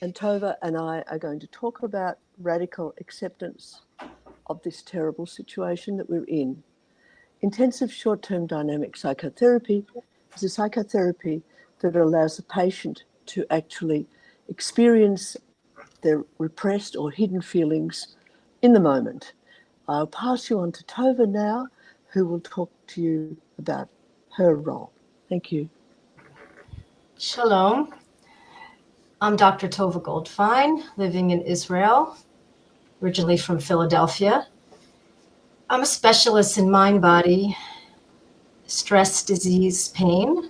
And Tovah and I are going to talk about radical acceptance of this terrible situation that we're in. Intensive short-term dynamic psychotherapy is a psychotherapy that allows the patient to actually experience their repressed or hidden feelings in the moment. I'll pass you on to Tovah now, who will talk to you about her role. Thank you. Shalom. I'm Dr. Tovah Goldfine, living in Israel, originally from Philadelphia. I'm a specialist in mind, body, stress, disease, pain.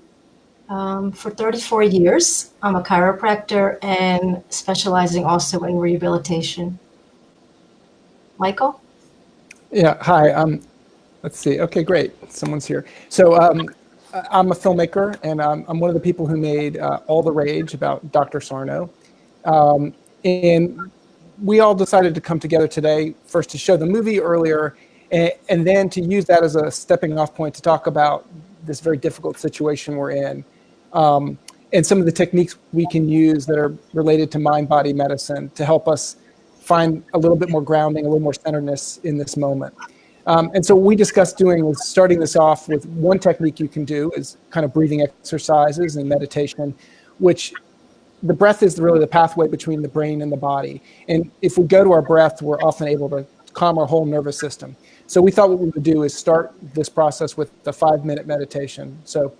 For 34 years, I'm a chiropractor and specializing also in rehabilitation. Michael? Yeah, hi. Let's see. Okay, great. Someone's here. So I'm a filmmaker, and I'm one of the people who made All the Rage about Dr. Sarno. And we all decided to come together today, first to show the movie earlier, and then to use that as a stepping off point to talk about this very difficult situation we're in, and some of the techniques we can use that are related to mind-body medicine to help us find a little bit more grounding, a little more centeredness in this moment. And so what we discussed doing was starting this off with one technique you can do is kind of breathing exercises and meditation, which the breath is really the pathway between the brain and the body. And if we go to our breath, we're often able to calm our whole nervous system. So we thought what we would do is start this process with the 5-minute meditation. So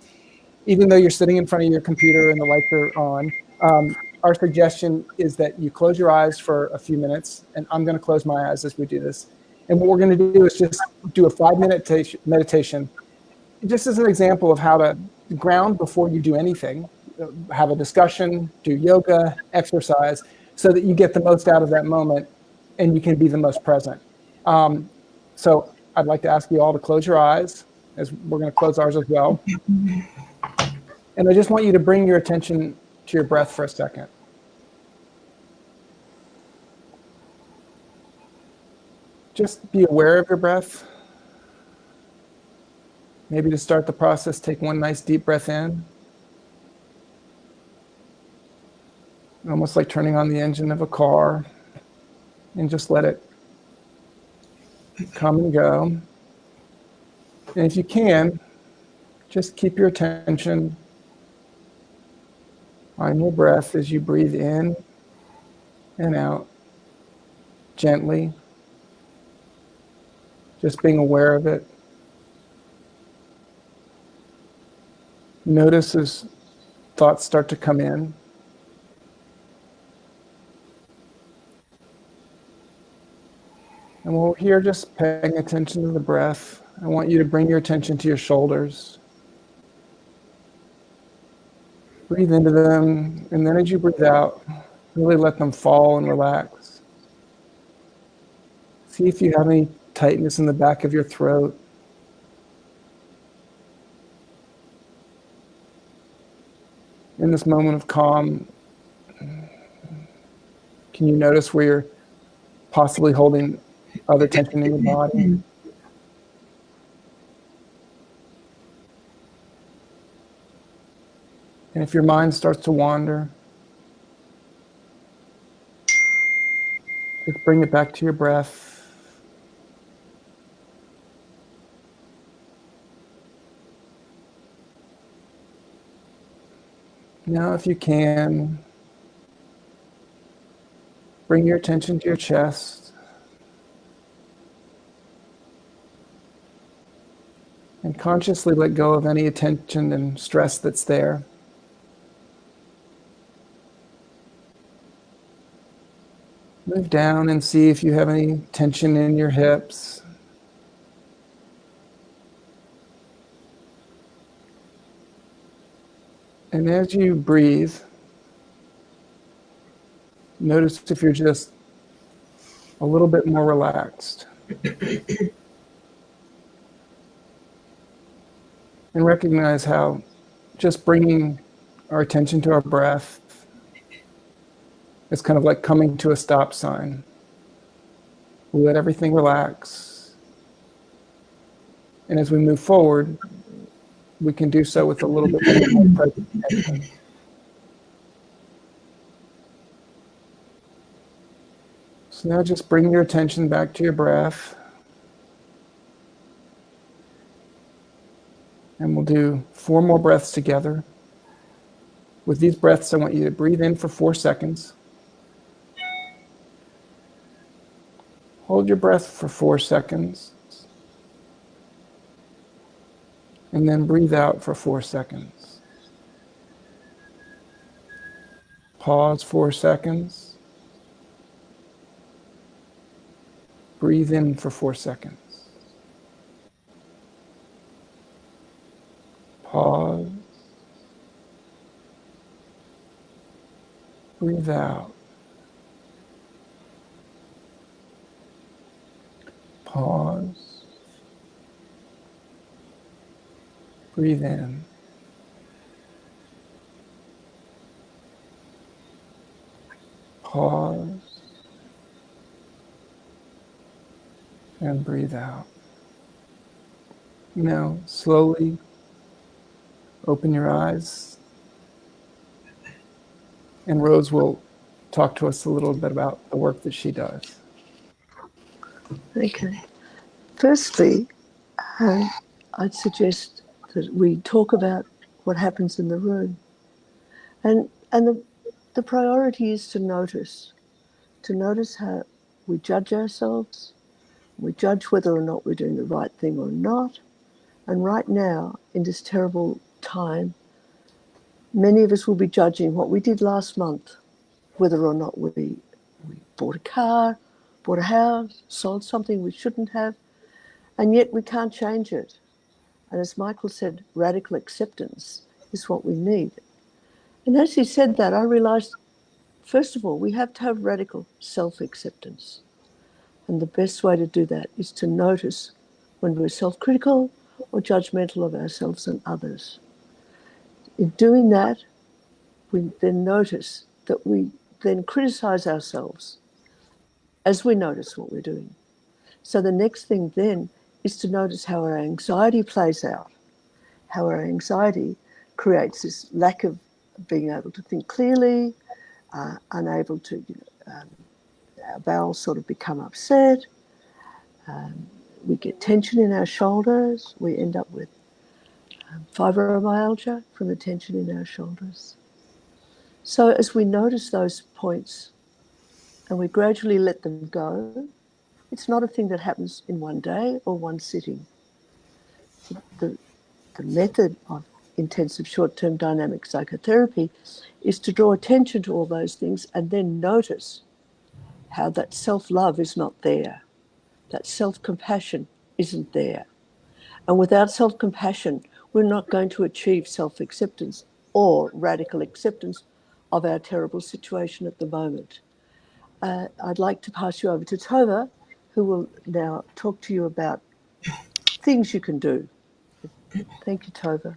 even though you're sitting in front of your computer and the lights are on, our suggestion is that you close your eyes for a few minutes, and I'm going to close my eyes as we do this. And what we're going to do is just do a 5-minute meditation, just as an example of how to ground before you do anything, have a discussion, do yoga, exercise, so that you get the most out of that moment and you can be the most present. So I'd like to ask you all to close your eyes, as we're going to close ours as well. And I just want you to bring your attention to your breath for a second. Just be aware of your breath. Maybe to start the process, take one nice deep breath in. Almost like turning on the engine of a car, and just let it come and go. And if you can, just keep your attention on your breath as you breathe in and out gently, just being aware of it. Notice as thoughts start to come in. And while we're here just paying attention to the breath, I want you to bring your attention to your shoulders. Breathe into them, and then as you breathe out, really let them fall and relax. See if you have any tightness in the back of your throat. In this moment of calm, can you notice where you're possibly holding other tension in your body? And if your mind starts to wander, just bring it back to your breath. Now, if you can, bring your attention to your chest. And consciously let go of any tension and stress that's there. Move down and see if you have any tension in your hips. And as you breathe, notice if you're just a little bit more relaxed. And recognize how just bringing our attention to our breath is kind of like coming to a stop sign. We let everything relax. And as we move forward, we can do so with a little bit more present attention. So now just bring your attention back to your breath. And we'll do 4 more breaths together. With these breaths, I want you to breathe in for 4 seconds. Hold your breath for 4 seconds. And then breathe out for 4 seconds. Pause 4 seconds. Breathe in for 4 seconds. Pause. Breathe out. Pause. Breathe in. Pause. And breathe out. Now, slowly open your eyes. And Rose will talk to us a little bit about the work that she does. Okay. Firstly, I'd suggest that we talk about what happens in the room. And the priority is to notice how we judge ourselves. We judge whether or not we're doing the right thing or not. And right now, in this terrible time, many of us will be judging what we did last month, whether or not we bought a car, bought a house, sold something we shouldn't have, and yet we can't change it. And as Michael said, radical acceptance is what we need. And as he said that, I realized, first of all, we have to have radical self-acceptance. And the best way to do that is to notice when we're self-critical or judgmental of ourselves and others. In doing that, we then notice that we then criticize ourselves as we notice what we're doing. So the next thing then is to notice how our anxiety plays out, how our anxiety creates this lack of being able to think clearly, unable to, our bowels sort of become upset, we get tension in our shoulders, we end up with fibromyalgia from the tension in our shoulders. So as we notice those points and we gradually let them go, it's not a thing that happens in one day or one sitting. The method of intensive short-term dynamic psychotherapy is to draw attention to all those things and then notice how that self-love is not there, that self-compassion isn't there. And without self-compassion, we're not going to achieve self-acceptance or radical acceptance of our terrible situation at the moment. I'd like to pass you over to Tovah, who will now talk to you about things you can do. Thank you, Tovah.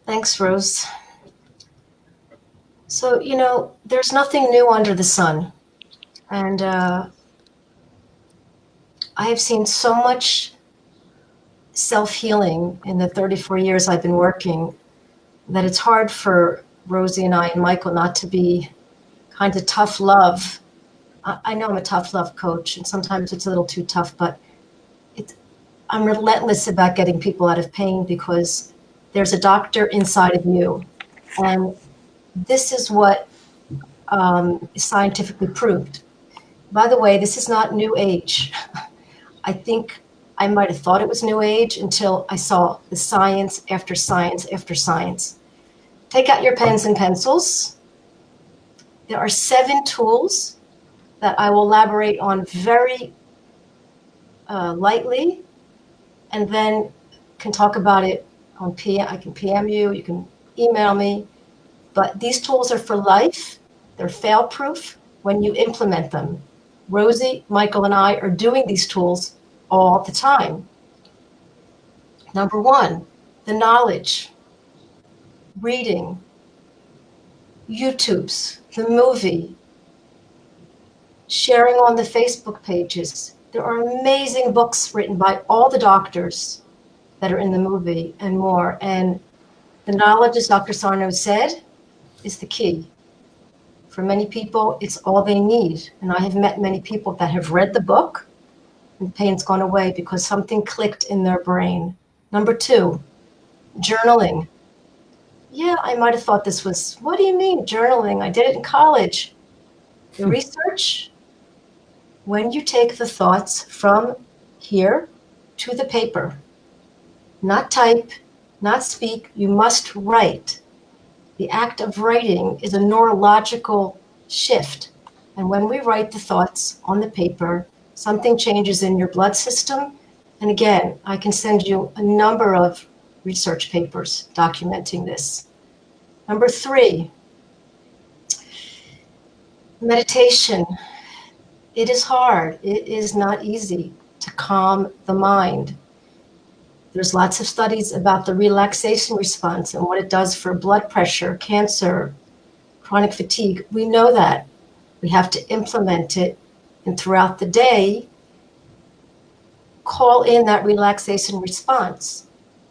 Thanks, Rose. So, there's nothing new under the sun. And I have seen so much self-healing in the 34 years I've been working that it's hard for Rosie and I and Michael not to be kind of tough love. I know I'm a tough love coach, and sometimes it's a little too tough, but I'm relentless about getting people out of pain because there's a doctor inside of you. And this is what is scientifically proved. By the way, this is not new age. I think I might have thought it was new age until I saw the science after science after science. Take out your pens and pencils. There are 7 tools that I will elaborate on very lightly, and then can talk about it on PM. I can PM you, you can email me, but these tools are for life. They're fail-proof when you implement them. Rosie, Michael, and I are doing these tools all the time. Number 1, the knowledge, reading, YouTubes, the movie, sharing on the Facebook pages. There are amazing books written by all the doctors that are in the movie and more. And the knowledge, as Dr. Sarno said, is the key For many people, it's all they need. And I have met many people that have read the book and the pain's gone away because something clicked in their brain. Number 2, journaling. Yeah, I might have thought this was, what do you mean journaling? I did it in college. The research, when you take the thoughts from here to the paper, not type, not speak, you must write. The act of writing is a neurological shift. And when we write the thoughts on the paper, something changes in your blood system. And again, I can send you a number of research papers documenting this. Number 3, meditation. It is hard. It is not easy to calm the mind. There's lots of studies about the relaxation response and what it does for blood pressure, cancer, chronic fatigue. We know that. We have to implement it. And throughout the day, call in that relaxation response,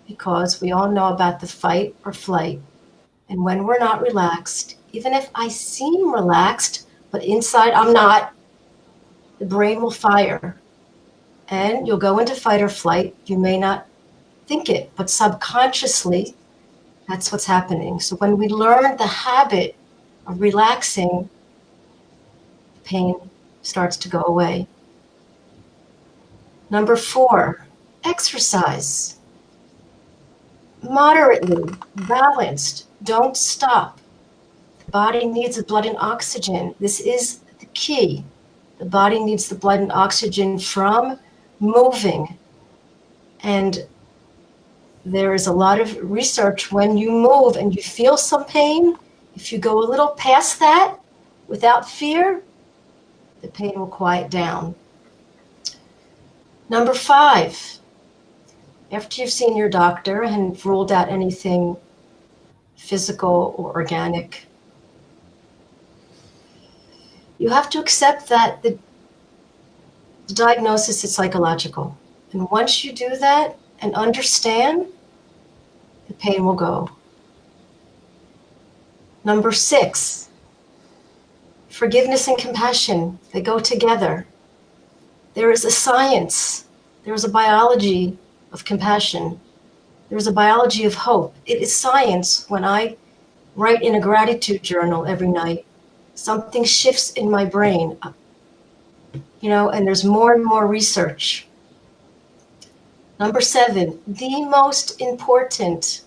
because we all know about the fight or flight. And when we're not relaxed, even if I seem relaxed, but inside I'm not, the brain will fire. And you'll go into fight or flight. You may not think it, but subconsciously, that's what's happening. So when we learn the habit of relaxing, pain starts to go away. Number 4, exercise. Moderately, balanced, don't stop. The body needs the blood and oxygen. This is the key. The body needs the blood and oxygen from moving. And there is a lot of research when you move and you feel some pain, if you go a little past that without fear, the pain will quiet down. Number 5, after you've seen your doctor and ruled out anything physical or organic, you have to accept that the diagnosis is psychological. And once you do that and understand, the pain will go. Number 6, forgiveness and compassion, they go together. There is a science, there is a biology of compassion, there is a biology of hope. It is science. When I write in a gratitude journal every night, something shifts in my brain, and there's more and more research. Number 7, the most important,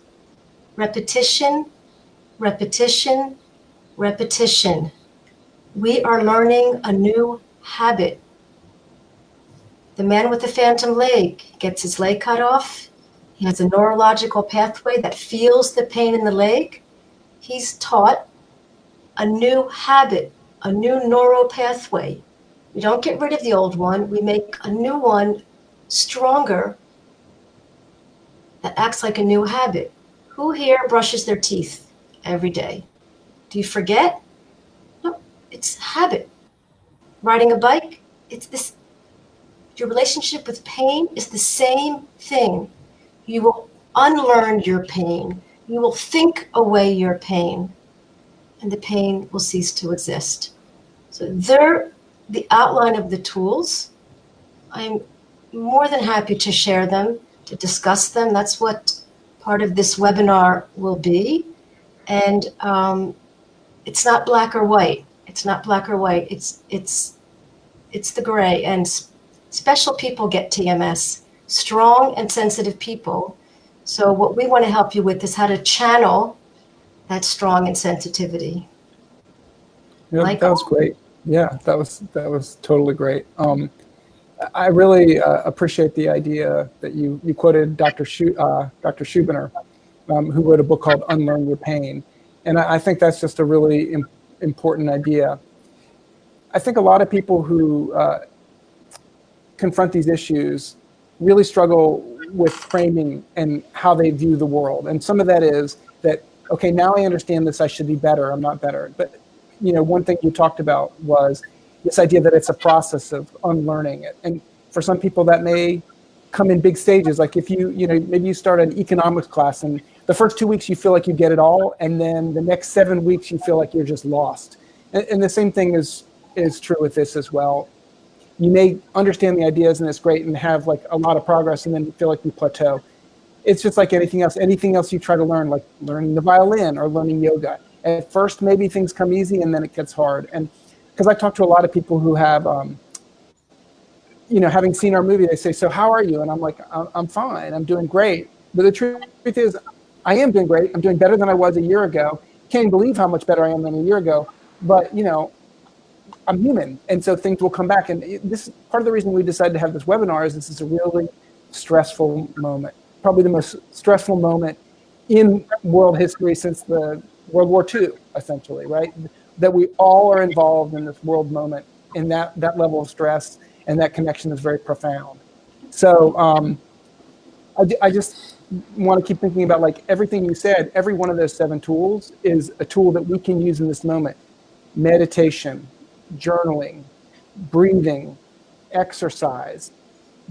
repetition, repetition, repetition. We are learning a new habit. The man with the phantom leg gets his leg cut off. He has a neurological pathway that feels the pain in the leg. He's taught a new habit, a new neural pathway. We don't get rid of the old one. We make a new one stronger that acts like a new habit. Who here brushes their teeth every day? Do you forget? No, it's habit. Riding a bike, it's this. Your relationship with pain is the same thing. You will unlearn your pain. You will think away your pain, and the pain will cease to exist. So they're the outline of the tools. I'm more than happy to share them, to discuss them. That's what part of this webinar will be. And it's not black or white. It's not black or white. It's the gray. And special people get TMS, strong and sensitive people. So what we want to help you with is how to channel that strong and sensitivity. Yeah, that was great. Yeah, that was totally great. I really appreciate the idea that you quoted Dr. Schubiner, who wrote a book called Unlearn Your Pain. And I think that's just a really important idea. I think a lot of people who confront these issues really struggle with framing and how they view the world. And some of that is that, okay, now I understand this, I should be better, I'm not better. But one thing you talked about was this idea that it's a process of unlearning it. And for some people that may come in big stages. Like if maybe you start an economics class and the first 2 weeks you feel like you get it all. And then the next 7 weeks you feel like you're just lost. And the same thing is true with this as well. You may understand the ideas and it's great and have like a lot of progress and then feel like you plateau. It's just like anything else you try to learn, like learning the violin or learning yoga. At first, maybe things come easy and then it gets hard. And because I talk to a lot of people who have, having seen our movie, they say, so how are you? And I'm like, I'm fine. I'm doing great. But the truth is, I am doing great. I'm doing better than I was a year ago. Can't even believe how much better I am than a year ago. But, I'm human. And so things will come back. And this part of the reason we decided to have this webinar is this is a really stressful moment. Probably the most stressful moment in world history since the World War II, essentially, right? That we all are involved in this world moment, and that level of stress and that connection is very profound. So I just want to keep thinking about like everything you said. Every one of those 7 tools is a tool that we can use in this moment. Meditation, journaling, breathing, exercise,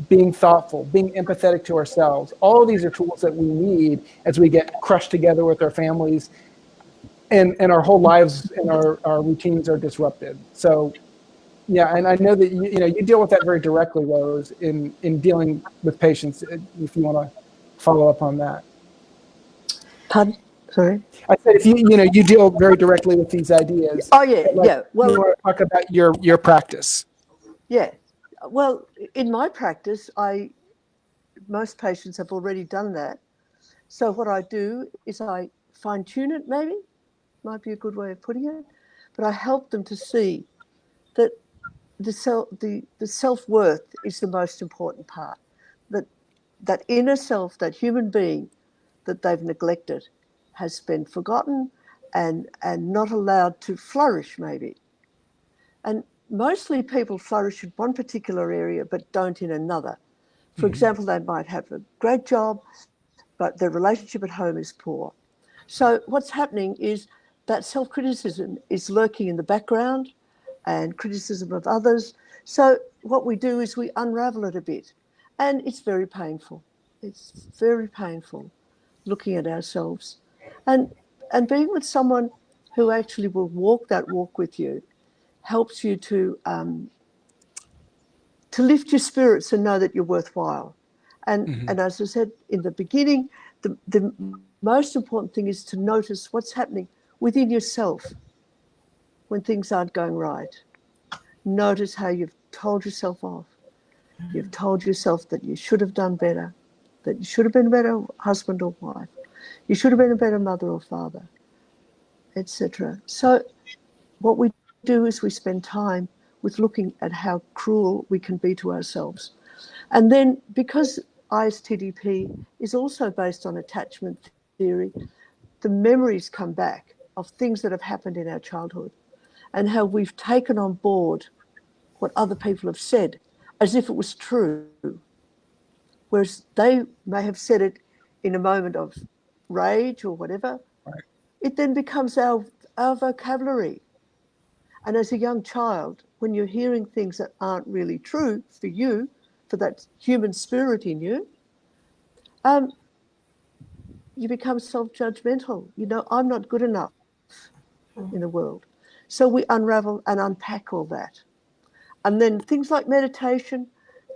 being thoughtful, being empathetic to ourselves. All of these are tools that we need as we get crushed together with our families and our whole lives and our routines are disrupted. So, yeah, and I know that you deal with that very directly, Rose, in dealing with patients, if you want to follow up on that. Pardon? Sorry? I said, if you deal very directly with these ideas. Oh, yeah, yeah. Well, you want to talk about your practice. Yeah. Well, in my practice, most patients have already done that. So what I do is I fine tune it, maybe, might be a good way of putting it, but I help them to see that the self-worth is the most important part, that inner self, that human being that they've neglected has been forgotten and not allowed to flourish, maybe. And mostly people flourish in one particular area but don't in another. For example, they might have a great job, but their relationship at home is poor. So what's happening is that self-criticism is lurking in the background and criticism of others. So what we do is we unravel it a bit. And it's very painful. It's very painful looking at ourselves. And being with someone who actually will walk that walk with you helps you to lift your spirits and know that you're worthwhile. And as I said in the beginning, the most important thing is to notice what's happening within yourself when things aren't going right. Notice how you've told yourself off. You've told yourself that you should have done better, that you should have been a better husband or wife. You should have been a better mother or father, etc. So what we do is we spend time with looking at how cruel we can be to ourselves. And then because ISTDP is also based on attachment theory, the memories come back of things that have happened in our childhood and how we've taken on board what other people have said as if it was true, whereas they may have said it in a moment of rage or whatever. Right. It then becomes our vocabulary. And as a young child, when you're hearing things that aren't really true for you, for that human spirit in you, you become self-judgmental. I'm not good enough in the world. So we unravel and unpack all that. And then things like meditation,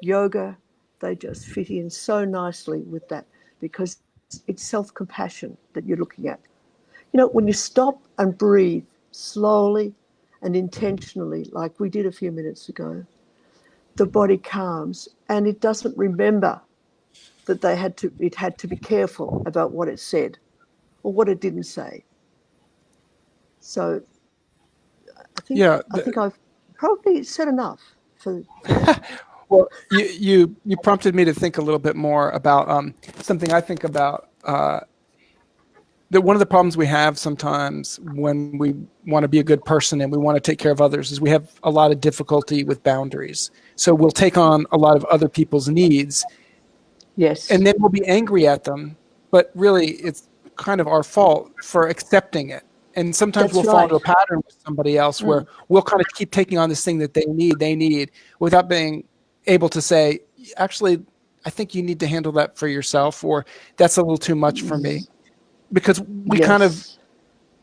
yoga, they just fit in so nicely with that because it's self-compassion that you're looking at. When you stop and breathe slowly and intentionally, like we did a few minutes ago, the body calms and it doesn't remember that it had to be careful about what it said or what it didn't say. So I think I've probably said enough for Well, you prompted me to think a little bit more about something I think about. That one of the problems we have sometimes when we want to be a good person and we want to take care of others is we have a lot of difficulty with boundaries. So we'll take on a lot of other people's needs. Yes. And then we'll be angry at them, but really it's kind of our fault for accepting it. And sometimes we'll fall into a pattern with somebody else where we'll kind of keep taking on this thing that they need without being able to say, actually, I think you need to handle that for yourself, or that's a little too much for me. Because we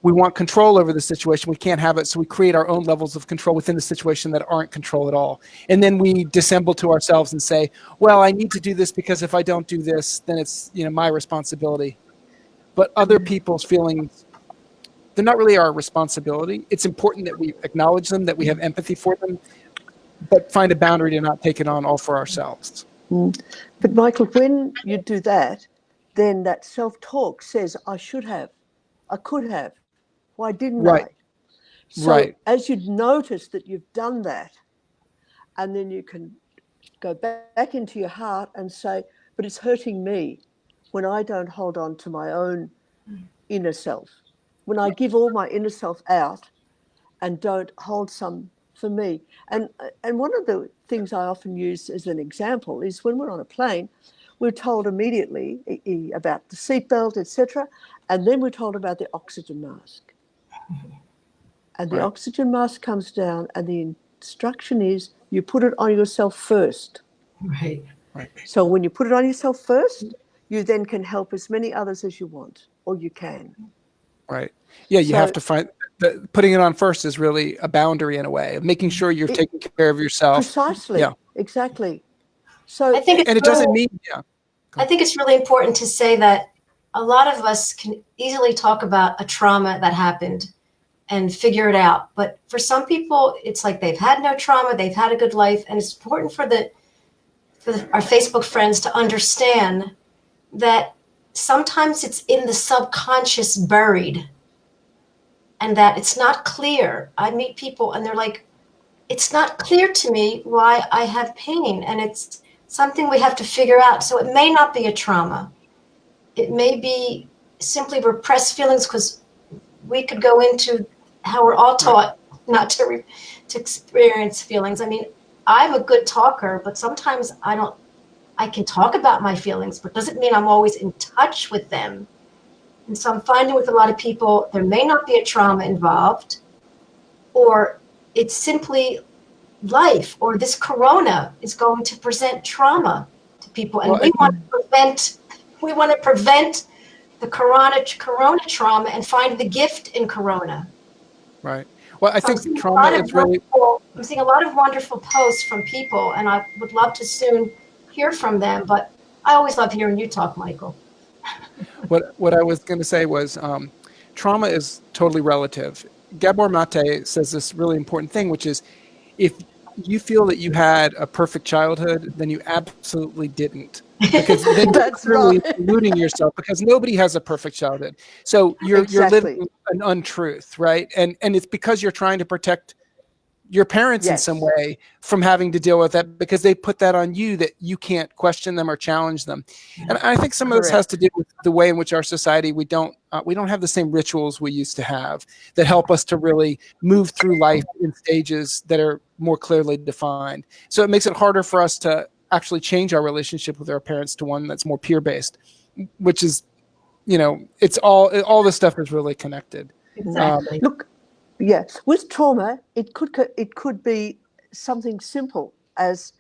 we want control over the situation. We can't have it. So we create our own levels of control within the situation that aren't control at all. And then we dissemble to ourselves and say, well, I need to do this because if I don't do this, then it's, my responsibility. But other people's feelings, they're not really our responsibility. It's important that we acknowledge them, that we have empathy for them, but find a boundary to not take it on all for ourselves. But Michael, when you do that, then that self-talk says, I should have, I could have, why didn't I? So as you notice that you've done that, and then you can go back into your heart and say, but it's hurting me when I don't hold on to my own inner self, when I give all my inner self out and don't hold some for me. And one of the things I often use as an example is when we're on a plane, we're told immediately about the seatbelt, etc., and then we're told about the oxygen mask. And the oxygen mask comes down, and the instruction is you put it on yourself first. Right. So when you put it on yourself first, you then can help as many others as you want, or you can. Right. Yeah, you have to find putting it on first is really a boundary in a way of making sure you're taking care of yourself. Precisely. Yeah. Exactly. So I think it doesn't mean I think it's really important to say that a lot of us can easily talk about a trauma that happened and figure it out. But for some people, it's like they've had no trauma, they've had a good life. And it's important for our Facebook friends to understand that sometimes it's in the subconscious buried and that it's not clear. I meet people and they're like, it's not clear to me why I have pain. And it's something we have to figure out. So it may not be a trauma. It may be simply repressed feelings, because we could go into how we're all taught not to experience feelings. I mean, I'm a good talker, but sometimes I can talk about my feelings, but doesn't mean I'm always in touch with them. And so I'm finding with a lot of people, there may not be a trauma involved, or it's simply life, or this corona is going to present trauma to people. And we want to prevent the corona trauma and find the gift in corona. Right. Well, I think trauma is really... I'm seeing a lot of wonderful posts from people, and I would love to soon hear from them, but I always love hearing you talk, Michael. What I was going to say was trauma is totally relative. Gabor Mate says this really important thing, which is if you feel that you had a perfect childhood, then you absolutely didn't. Because then that's you're really right. deluding yourself, because nobody has a perfect childhood. So you're living an untruth, right? And it's because you're trying to protect your parents in some way from having to deal with that, because they put that on you that you can't question them or challenge them. And I think some of this has to do with the way in which our society, we don't have the same rituals we used to have that help us to really move through life in stages that are more clearly defined. So it makes it harder for us to actually change our relationship with our parents to one that's more peer-based, which is, it's all this stuff is really connected. Exactly. Look, with trauma, it could be something simple as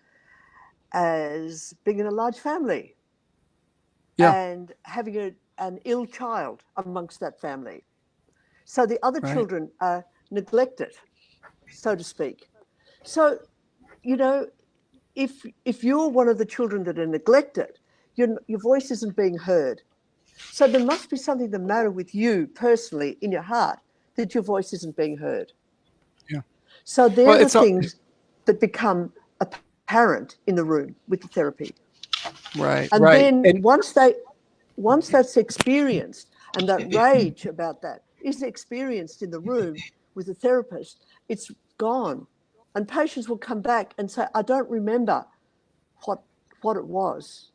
being in a large family and having an ill child amongst that family. So the other children are neglected, so to speak. So, if you're one of the children that are neglected, your voice isn't being heard. So there must be something the matter with you personally in your heart that your voice isn't being heard. Yeah. So they're the things that become apparent in the room with the therapy. Right. And then once that's experienced, and that rage about that is experienced in the room with the therapist, it's gone. And patients will come back and say, I don't remember what it was.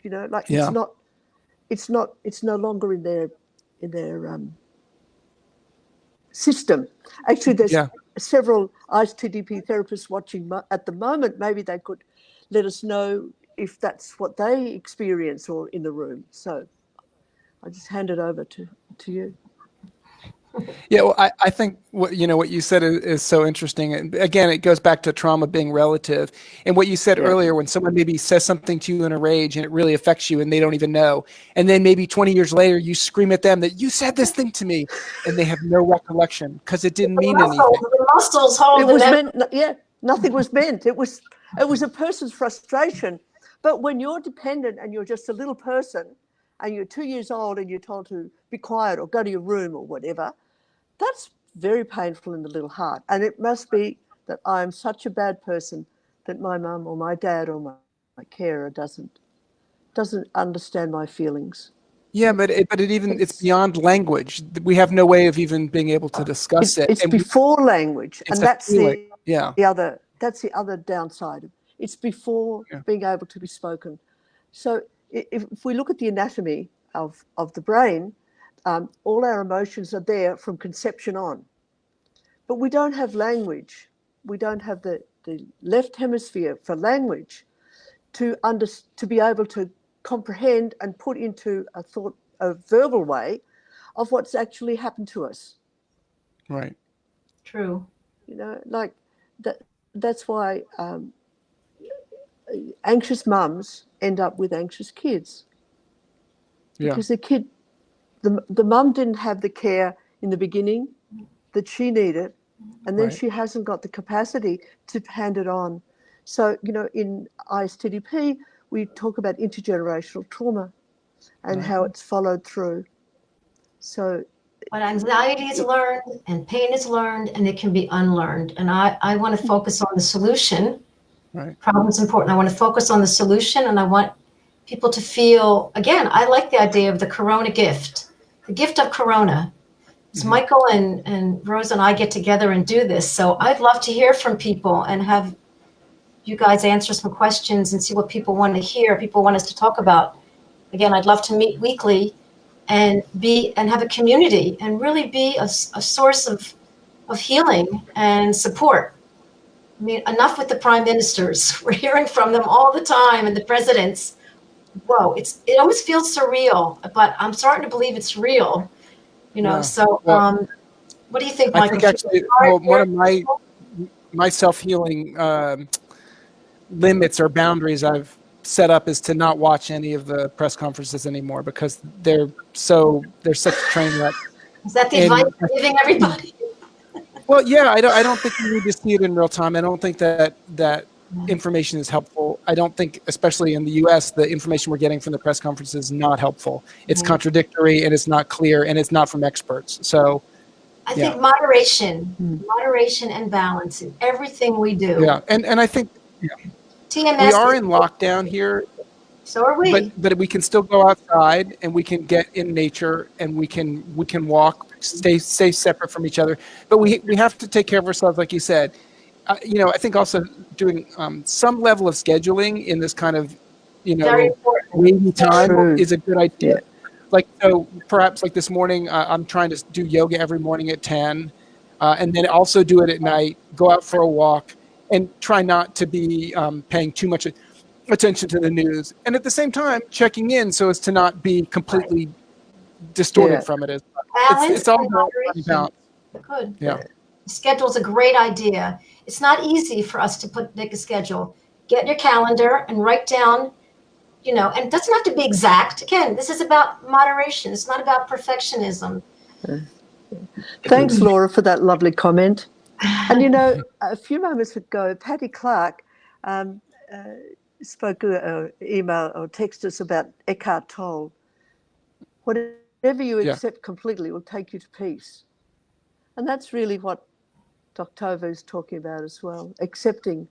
It's no longer in their system. Actually, there's several ISTDP therapists watching at the moment. Maybe they could let us know if that's what they experience or in the room. So I just hand it over to you. Yeah, well, I think what you said is so interesting. And again, it goes back to trauma being relative. And what you said earlier, when someone maybe says something to you in a rage and it really affects you and they don't even know, and then maybe 20 years later you scream at them that you said this thing to me, and they have no recollection because it didn't mean anything. The muscles hold. It was meant. Yeah, nothing was meant. It was a person's frustration. But when you're dependent and you're just a little person, and you're 2 years old and you're told to be quiet or go to your room or whatever, that's very painful in the little heart. And it must be that I'm such a bad person that my mum or my dad or my carer doesn't understand my feelings. Yeah, but it's beyond language. We have no way of even being able to discuss it. It's before language, and that's the other downside. It's before being able to be spoken. So if we look at the anatomy of the brain, all our emotions are there from conception on. But we don't have language. We don't have the left hemisphere for language to be able to comprehend and put into a verbal way of what's actually happened to us. Right. True. Like that's why anxious mums end up with anxious kids. Because the mum didn't have the care in the beginning that she needed, and then she hasn't got the capacity to hand it on. So, in ISTDP, we talk about intergenerational trauma and how it's followed through. So, but anxiety is learned and pain is learned, and it can be unlearned. And I want to focus on the solution. Right. Problem's important. I want to focus on the solution, and I want people to feel, again, I like the idea of the Corona gift, the gift of Corona. So Michael and Rose and I get together and do this. So I'd love to hear from people and have you guys answer some questions and see what people want to hear, people want us to talk about. Again, I'd love to meet weekly and have a community and really be a source of healing and support. I mean, enough with the prime ministers. We're hearing from them all the time, and the presidents. Whoa, it always feels surreal, but I'm starting to believe it's real. So what do you think, Michael? I think actually, one of my self-healing limits or boundaries I've set up is to not watch any of the press conferences anymore because they're such a train wreck. Is that the advice you're giving everybody? Well, yeah, I don't think you need to see it in real time. I don't think that information is helpful. I don't think, especially in the U.S., the information we're getting from the press conferences is not helpful. It's contradictory and it's not clear and it's not from experts. So I think moderation and balance in everything we do. Yeah, and I think TMS. We are in lockdown here. So are we. But we can still go outside and we can get in nature and we can walk, stay separate from each other. But we have to take care of ourselves, like you said. I think also doing some level of scheduling in this kind of waiting time is a good idea. Like, so perhaps like this morning, I'm trying to do yoga every morning at 10, and then also do it at night, go out for a walk, and try not to be paying too much attention to the news. And at the same time, checking in so as to not be completely distorted from it. It's all about balance. Good. Yeah. Schedule's a great idea. It's not easy for us to make a schedule. Get your calendar and write down, and it doesn't have to be exact. Again, this is about moderation. It's not about perfectionism. Thanks, Laura, for that lovely comment. And, a few moments ago, Patty Clark spoke, email or text us about Eckhart Tolle. Whatever you accept completely will take you to peace. And that's really what Dr. Tovah is talking about as well, accepting,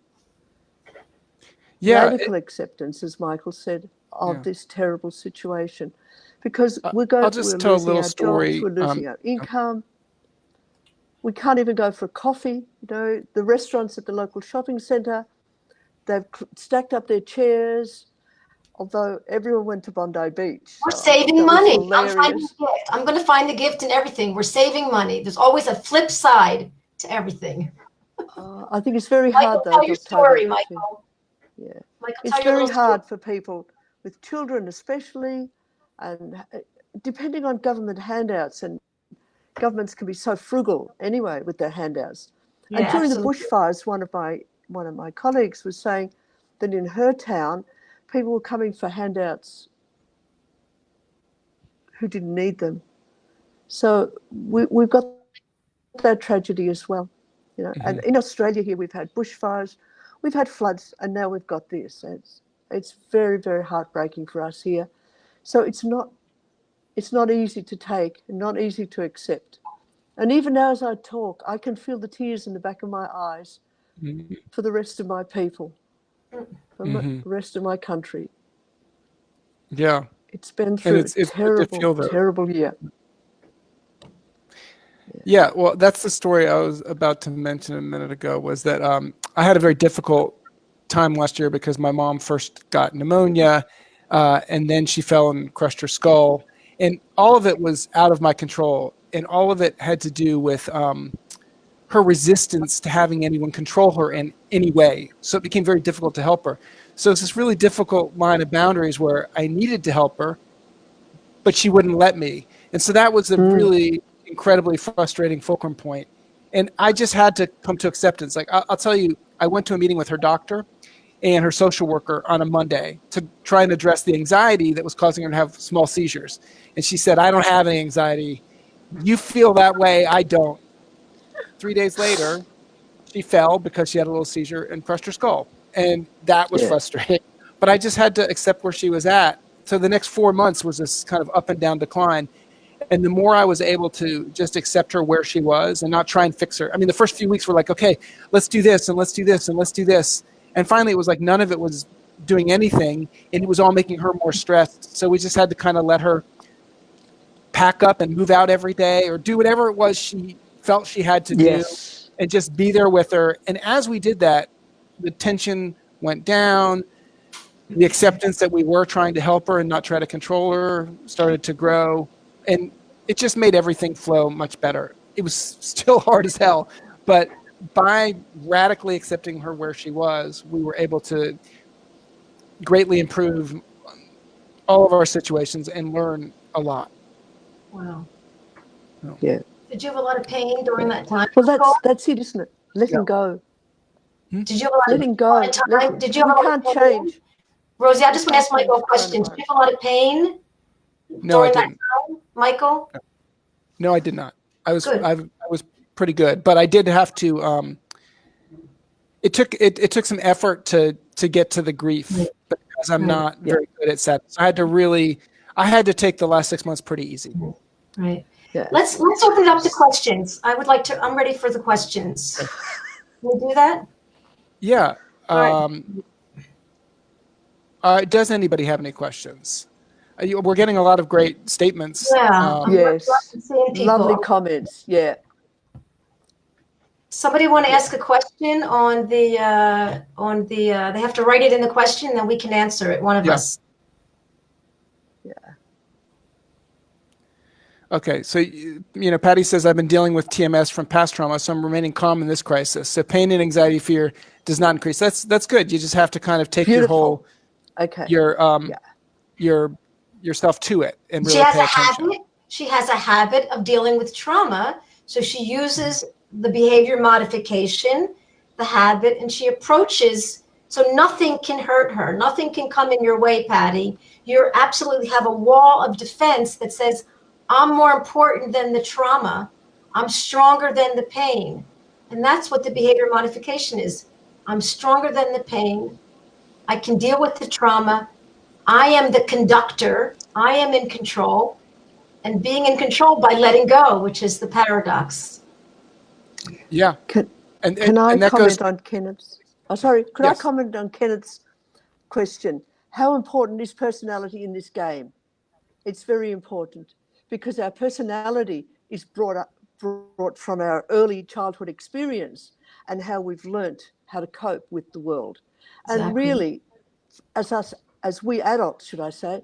radical acceptance, as Michael said, of this terrible situation. Because we're losing our jobs, we're losing our income. We can't even go for a coffee. The restaurants at the local shopping centre, they've stacked up their chairs, although everyone went to Bondi Beach. We're saving money. I'm going to find the gift in everything. We're saving money. There's always a flip side to everything. I think it's very hard, though. Tell your story, Michael. Yeah, Michael, it's very hard for people with children, especially, and depending on government handouts and governments can be so frugal anyway with their handouts. Yeah, And during absolutely. the bushfires, one of my colleagues was saying that in her town, people were coming for handouts who didn't need them. So we've got that tragedy as well, you know. And in Australia here, we've had bushfires, we've had floods, and now we've got this. It's very, very heartbreaking for us here. So it's not easy to take, not easy to accept. And even now as I talk, I can feel the tears in the back of my eyes for the rest of my people, for the rest of my country. Yeah. It's been through it's a good to feel terrible, terrible year. Yeah, well, that's the story I was about to mention a minute ago, was that I had a very difficult time last year because my mom first got pneumonia, and then she fell and crushed her skull. And all of it was out of my control. And all of it had to do with her resistance to having anyone control her in any way. So it became very difficult to help her. So it's this really difficult line of boundaries where I needed to help her, but she wouldn't let me. And so that was a really incredibly frustrating fulcrum point. And I just had to come to acceptance. Like, I'll tell you, I went to a meeting with her doctor and her social worker on a Monday to try and address the anxiety that was causing her to have small seizures. And she said, I don't have any anxiety. You feel that way. I don't. 3 days later, she fell because she had a little seizure and crushed her skull. And that was frustrating. But I just had to accept where she was at. So the next 4 months was this kind of up and down decline. And the more I was able to just accept her where she was and not try and fix her. I mean, the first few weeks were like, okay, let's do this and let's do this and let's do this. And finally, it was like none of it was doing anything, and it was all making her more stressed. So we just had to kind of let her pack up and move out every day or do whatever it was she felt she had to do and just be there with her. And as we did that, the tension went down. The acceptance that we were trying to help her and not try to control her started to grow. And it just made everything flow much better. It was still hard as hell, but by radically accepting her where she was, we were able to greatly improve all of our situations and learn a lot. Wow. Yeah. Did you have a lot of pain during that time? Well, that's it, isn't it? Letting go. Did you have a lot letting go? Did you have a lot of pain? Change. Rosie, I just want to ask Michael a question. Did you have a lot of pain during that time, Michael? No, I did not. I was Good. I was pretty good, but I did have to. It took some effort to get to the grief because I'm not very good at sadness. I had to take the last 6 months pretty easy. Right. Yeah. Let's open it up to questions. I'm ready for the questions. Can we do that? Yeah. Right. Does anybody have any questions? We're getting a lot of great statements. Yeah. Yes. Seeing people. Lovely comments. Yeah. Somebody want to ask a question on the they have to write it in the question, and then we can answer it. One of us. Yeah. Okay, so Patty says, I've been dealing with TMS from past trauma, so I'm remaining calm in this crisis. So pain and anxiety, fear does not increase. That's good. You just have to kind of take Beautiful. yourself to it and really pay attention. She has a habit of dealing with trauma, so she uses the behavior modification, the habit, and she approaches. So nothing can hurt her. Nothing can come in your way, Patty. You absolutely have a wall of defense that says, I'm more important than the trauma. I'm stronger than the pain. And that's what the behavior modification is. I'm stronger than the pain. I can deal with the trauma. I am the conductor. I am in control. And being in control by letting go, which is the paradox. Yeah. Can I comment on Kenneth's? Oh, sorry. Could I comment on Kenneth's question? How important is personality in this game? It's very important because our personality is brought from our early childhood experience and how we've learnt how to cope with the world. Exactly. And really, as we adults, should I say,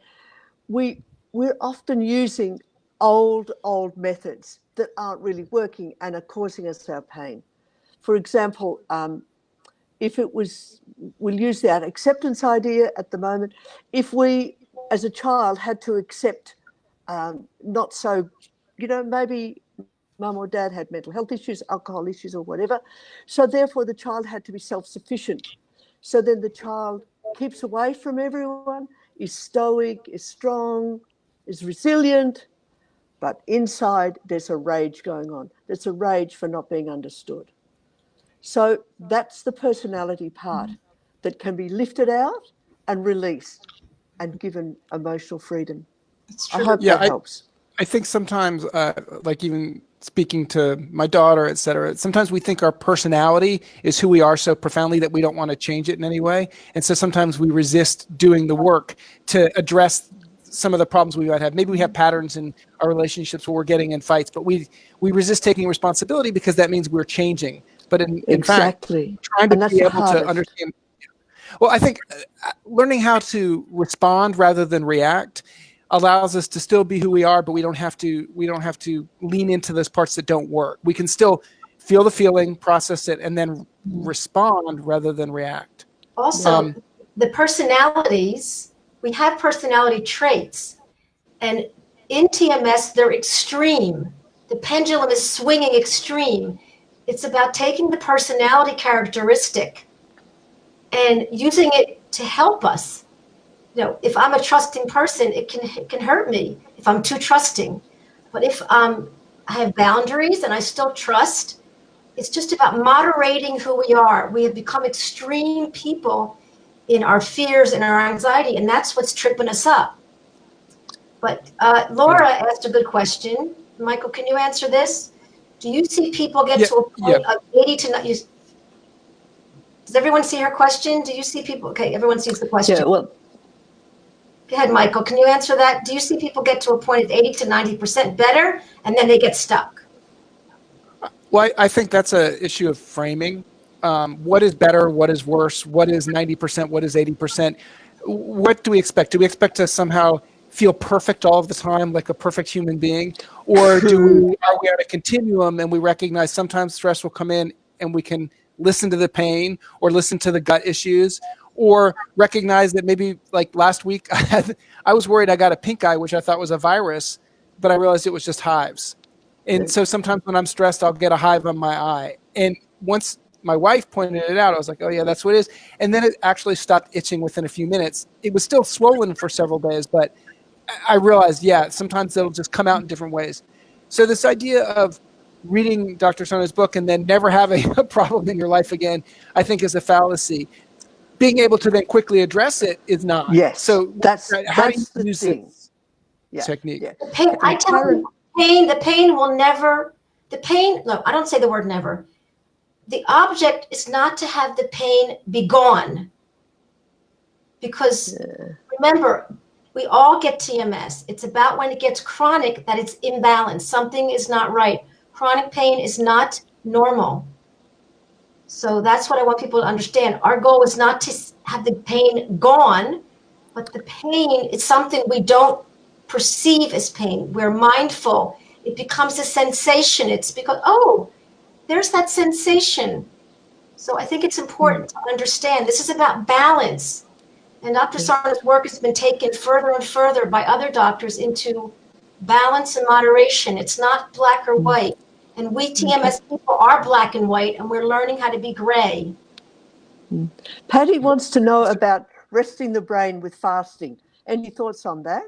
we're often using old methods that aren't really working and are causing us our pain. For example, we'll use that acceptance idea at the moment. If we, as a child, had to accept maybe mum or dad had mental health issues, alcohol issues or whatever. So therefore the child had to be self-sufficient. So then the child keeps away from everyone, is stoic, is strong, is resilient, but inside there's a rage going on. There's a rage for not being understood. So that's the personality part that can be lifted out and released and given emotional freedom. I hope that helps. I think sometimes, like even speaking to my daughter, et cetera, sometimes we think our personality is who we are so profoundly that we don't want to change it in any way. And so sometimes we resist doing the work to address some of the problems we might have. Maybe we have patterns in our relationships where we're getting in fights, but we resist taking responsibility because that means we're changing. But in fact, trying to be able to understand. Well, I think learning how to respond rather than react allows us to still be who we are, but we don't have to lean into those parts that don't work. We can still feel the feeling, process it, and then respond rather than react. Also, the personalities, we have personality traits, and in TMS, they're extreme. The pendulum is swinging extreme. It's about taking the personality characteristic and using it to help us. You know, if I'm a trusting person, it can hurt me if I'm too trusting. But if I have boundaries and I still trust, it's just about moderating who we are. We have become extreme people in our fears and our anxiety, and that's what's tripping us up. But Laura asked a good question. Michael, can you answer this? Do you see people get to a point of 80 to 90? Does everyone see her question? Do you see people? Okay, everyone sees the question. Yeah, well, go ahead, Michael. Can you answer that? Do you see people get to a point of 80 to 90% better, and then they get stuck? Well, I think that's an issue of framing. What is better? What is worse? What is 90%? What is 80%? What do we expect? Do we expect to somehow feel perfect all of the time, like a perfect human being? Or are we on a continuum and we recognize sometimes stress will come in and we can listen to the pain or listen to the gut issues, or recognize that maybe like last week I was worried I got a pink eye, which I thought was a virus, but I realized it was just hives. And so sometimes when I'm stressed, I'll get a hive on my eye. And once my wife pointed it out, I was like, oh yeah, that's what it is. And then it actually stopped itching within a few minutes. It was still swollen for several days, but I realized, sometimes it'll just come out in different ways. So this idea of reading Dr. Sarno's book and then never having a problem in your life again, I think is a fallacy. Being able to then quickly address it is not. Yes. So that's how do you the use thing. this technique? Yeah. I tell you, the pain will never, no, I don't say the word never. The object is not to have the pain be gone. Because remember, we all get TMS. It's about when it gets chronic that it's imbalanced. Something is not right. Chronic pain is not normal. So that's what I want people to understand. Our goal is not to have the pain gone, but the pain is something we don't perceive as pain. We're mindful. It becomes a sensation. It's because, oh, there's that sensation. So I think it's important to understand this is about balance. And Dr. Sarno's work has been taken further and further by other doctors into balance and moderation. It's not black or white. And we TMS people are black and white, and we're learning how to be gray. Patty wants to know about resting the brain with fasting. Any thoughts on that?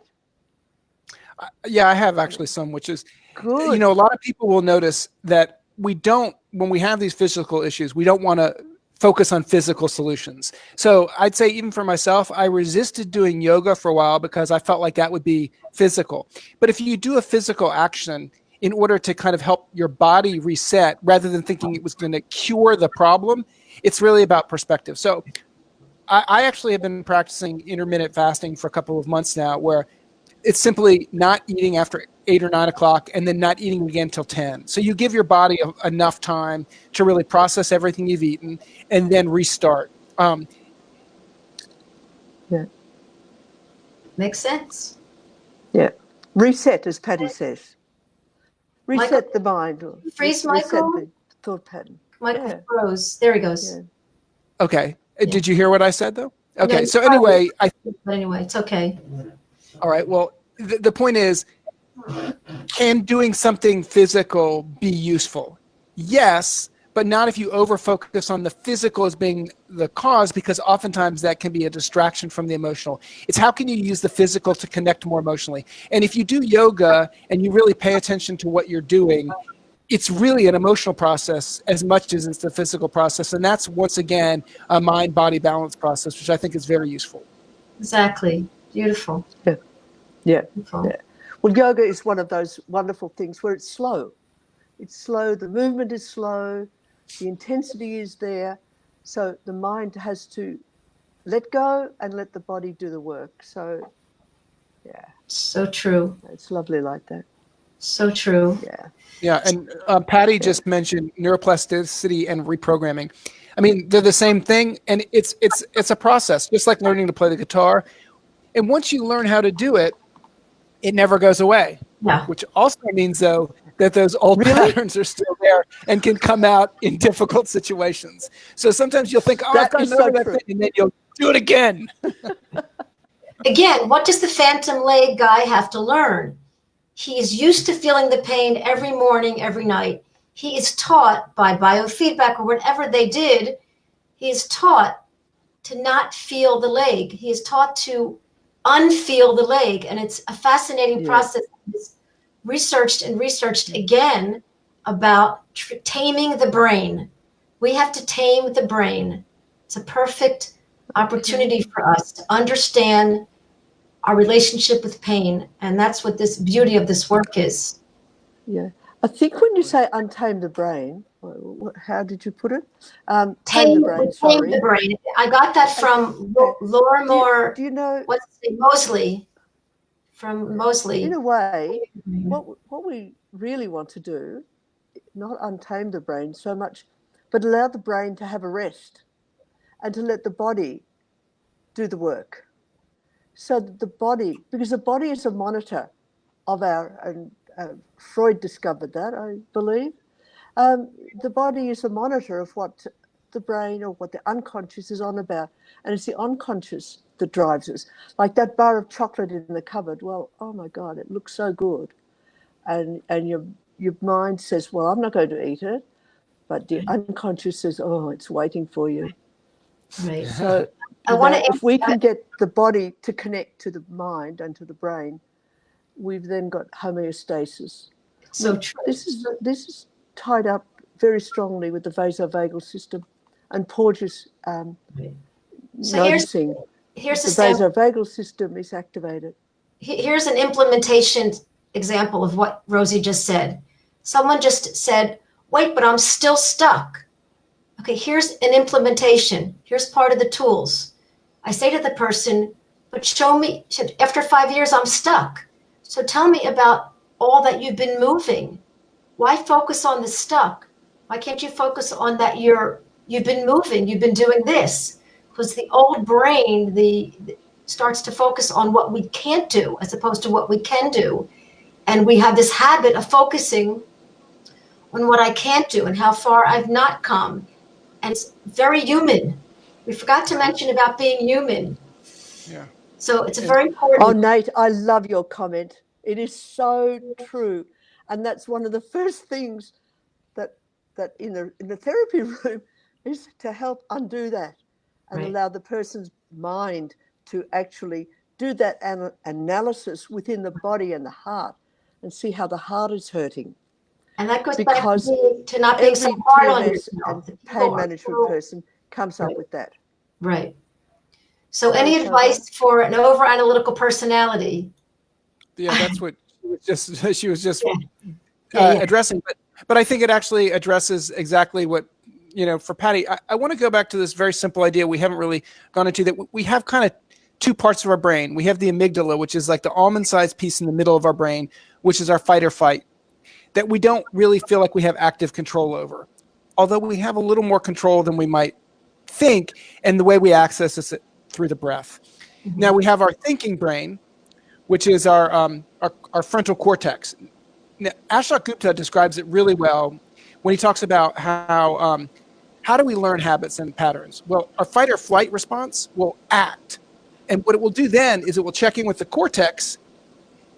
Yeah, I have actually some, which is, good. A lot of people will notice that when we have these physical issues, we don't want to focus on physical solutions. So I'd say even for myself, I resisted doing yoga for a while because I felt like that would be physical. But if you do a physical action in order to kind of help your body reset, rather than thinking it was going to cure the problem, it's really about perspective. So I actually have been practicing intermittent fasting for a couple of months now, where it's simply not eating after 8 or 9 o'clock and then not eating again till 10. So you give your body enough time to really process everything you've eaten and then restart. Makes sense. Yeah. Reset, as Patty says. Reset Michael, the mind. Or freeze, reset Michael? the thought pattern. Michael froze. There he goes. Yeah. Okay. Did you hear what I said, though? Okay. No, So anyway, but anyway, it's okay. All right. Well, the point is, can doing something physical be useful? Yes, but not if you over-focus on the physical as being the cause, because oftentimes that can be a distraction from the emotional. It's how can you use the physical to connect more emotionally? And if you do yoga and you really pay attention to what you're doing, it's really an emotional process as much as it's the physical process. And that's, once again, a mind-body balance process, which I think is very useful. Exactly. Beautiful. Yeah. Beautiful. Yeah. Well, yoga is one of those wonderful things where it's slow. It's slow. The movement is slow. The intensity is there. So the mind has to let go and let the body do the work. So, yeah. So true. It's lovely like that. So true. Yeah. Yeah, and Patty just mentioned neuroplasticity and reprogramming. I mean, they're the same thing, and it's a process, just like learning to play the guitar. And once you learn how to do it, it never goes away. Yeah. Which also means, though, that those old patterns are still there and can come out in difficult situations. So sometimes you'll think, "Oh, I've gotten over that thing," and then you'll do it again. Again, what does the phantom leg guy have to learn? He is used to feeling the pain every morning, every night. He is taught by biofeedback or whatever they did, he is taught to not feel the leg. He is taught to unfeel the leg. And it's a fascinating process. It's researched and researched again about taming the brain. We have to tame the brain. It's a perfect opportunity for us to understand our relationship with pain. And that's what this beauty of this work is. Yeah. I think when you say untame the brain, how did you put it? Tame the brain, sorry. Tame the brain. I got that from Laura Moore. Do you know? What's it? Mosley. From Mosley. In a way, what we really want to do, not untame the brain so much, but allow the brain to have a rest and to let the body do the work. So that the body, because the body is a monitor of and Freud discovered that, I believe. The body is a monitor of what the brain or what the unconscious is on about. And it's the unconscious that drives us. Like that bar of chocolate in the cupboard. Well, oh my God, it looks so good. And your mind says, well, I'm not going to eat it. But the unconscious says, oh, it's waiting for you. Right. So if we can get the body to connect to the mind and to the brain, we've then got homeostasis. So true. This is tied up very strongly with the vasovagal system, and Porges noticing here's the vasovagal system is activated. Here's an implementation example of what Rosie just said. Someone just said, wait, but I'm still stuck. Okay, here's an implementation. Here's part of the tools. I say to the person, but show me, after 5 years, I'm stuck. So tell me about all that you've been moving. Why focus on the stuck? Why can't you focus on that you've been moving, you've been doing this? Because the old brain starts to focus on what we can't do as opposed to what we can do. And we have this habit of focusing on what I can't do and how far I've not come. And it's very human. We forgot to mention about being human. Yeah. So it's a very important. Oh, Nate, I love your comment. It is so true. And that's one of the first things that in the therapy room is to help undo that and allow the person's mind to actually do that analysis within the body and the heart and see how the heart is hurting. And that goes back to not being so hard on yourself. And pain management person comes up with that. Right. So any advice for an over-analytical personality? Yeah, that's what she was just addressing. But I think it actually addresses exactly what, for Patty. I want to go back to this very simple idea we haven't really gone into, that we have kind of two parts of our brain. We have the amygdala, which is like the almond-sized piece in the middle of our brain, which is our fight or flight, that we don't really feel like we have active control over, although we have a little more control than we might think, and the way we access it through the breath. Mm-hmm. Now we have our thinking brain, which is our frontal cortex. Now, Ashok Gupta describes it really well when he talks about how do we learn habits and patterns? Well, our fight or flight response will act. And what it will do then is it will check in with the cortex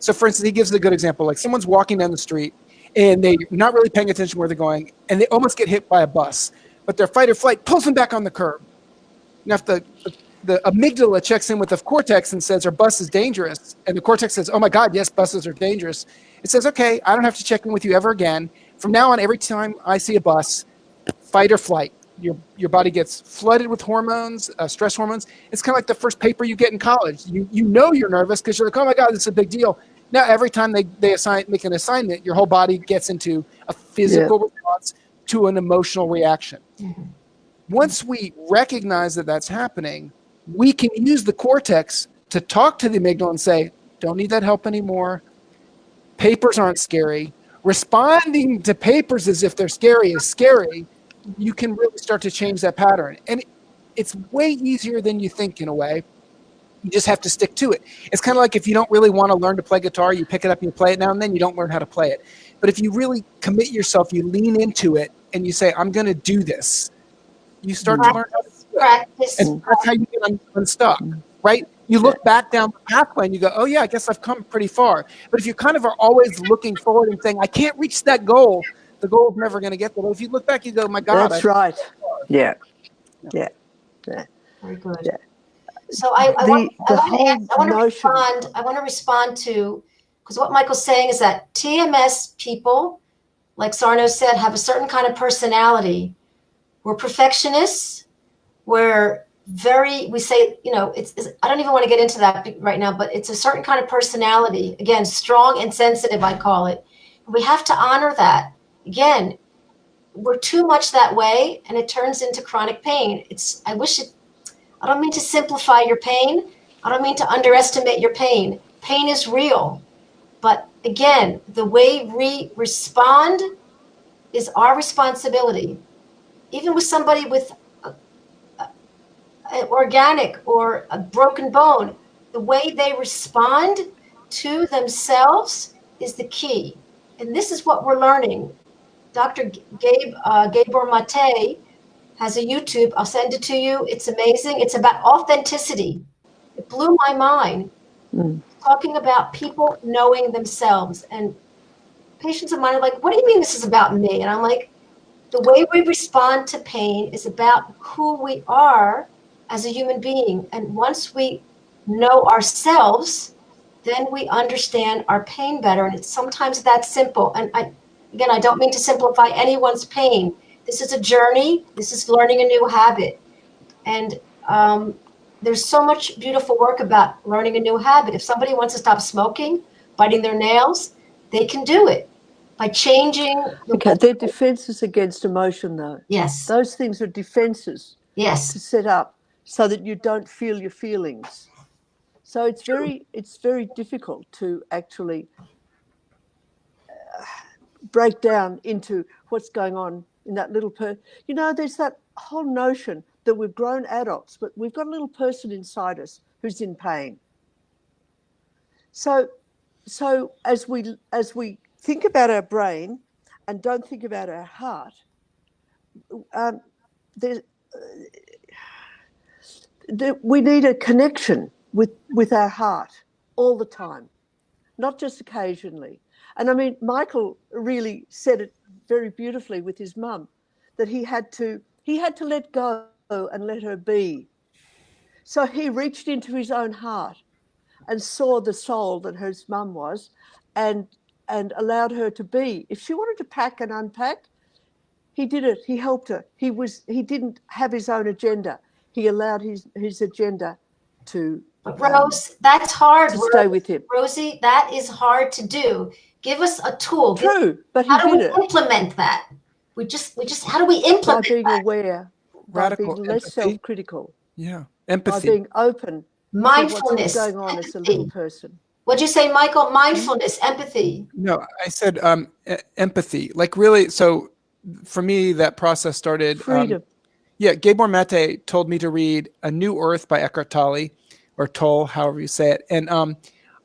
So for instance, he gives a good example, like someone's walking down the street and they're not really paying attention where they're going, and they almost get hit by a bus, but their fight or flight pulls them back on the curb. Now, if the amygdala checks in with the cortex and says, our bus is dangerous, and the cortex says, oh my God, yes, buses are dangerous, it says, okay, I don't have to check in with you ever again. From now on, every time I see a bus, fight or flight. Your body gets flooded with hormones, stress hormones. It's kind of like the first paper you get in college. You know you're nervous because you're like, oh my God, this is a big deal. Now, every time they make an assignment, your whole body gets into a physical response to an emotional reaction. Mm-hmm. Once we recognize that that's happening, we can use the cortex to talk to the amygdala and say, don't need that help anymore. Papers aren't scary. Responding to papers as if they're scary is scary. You can really start to change that pattern. And it's way easier than you think in a way. You just have to stick to it. It's kind of like if you don't really want to learn to play guitar, you pick it up and you play it now and then, you don't learn how to play it. But if you really commit yourself, you lean into it and you say, I'm going to do this, you start to learn how to do it. And that's how you get unstuck, right? You look back down the pathway and you go, oh yeah, I guess I've come pretty far. But if you kind of are always looking forward and saying, I can't reach that goal, the goal's never going to get there. But if you look back, you go, my God. That's right. Yeah. Very good. Yeah. So I want to respond to, because what Michael's saying is that TMS people, like Sarno said, have a certain kind of personality. We're perfectionists. We say, it's I don't even want to get into that right now, but it's a certain kind of personality. Again, strong and sensitive, I call it. We have to honor that. Again, we're too much that way, and it turns into chronic pain. I don't mean to simplify your pain. I don't mean to underestimate your pain. Pain is real. But again, the way we respond is our responsibility. Even with somebody with an organic or a broken bone, the way they respond to themselves is the key. And this is what we're learning. Dr. Gabor Mate has a YouTube. I'll send it to you. It's amazing. It's about authenticity. It blew my mind. Talking about people knowing themselves. And patients of mine are like, what do you mean this is about me? And I'm like, the way we respond to pain is about who we are as a human being. And once we know ourselves, then we understand our pain better. And it's sometimes that simple. And I don't mean to simplify anyone's pain. This is a journey. This is learning a new habit. And there's so much beautiful work about learning a new habit. If somebody wants to stop smoking, biting their nails, they can do it by changing. Okay, they're defenses against emotion, though. Yes. Those things are defenses. Yes. To set up so that you don't feel your feelings. So it's very difficult to actually break down into what's going on in that little there's that whole notion that we've grown adults, but we've got a little person inside us who's in pain. So as we think about our brain and don't think about our heart, we need a connection with our heart all the time, not just occasionally. And I mean, Michael really said it very beautifully with his mum, that he had to let go and let her be. So he reached into his own heart and saw the soul that his mum was, and allowed her to be. If she wanted to pack and unpack, he did it. He helped her. He didn't have his own agenda. He allowed his agenda to. But Rose, that's hard. To stay with him, Rosie. That is hard to do. Give us a tool. True, but how do we implement that? We just. How do we implement by being that? aware, Radical by being less self-critical. Yeah, empathy. By being open. Mindfulness. To what's going on as a little person. What'd you say, Michael? Mindfulness, empathy. No, I said empathy. Like really. So for me, that process started. Freedom. Gabor Mate told me to read A New Earth by Eckhart Tolle, or Tolle, however you say it. And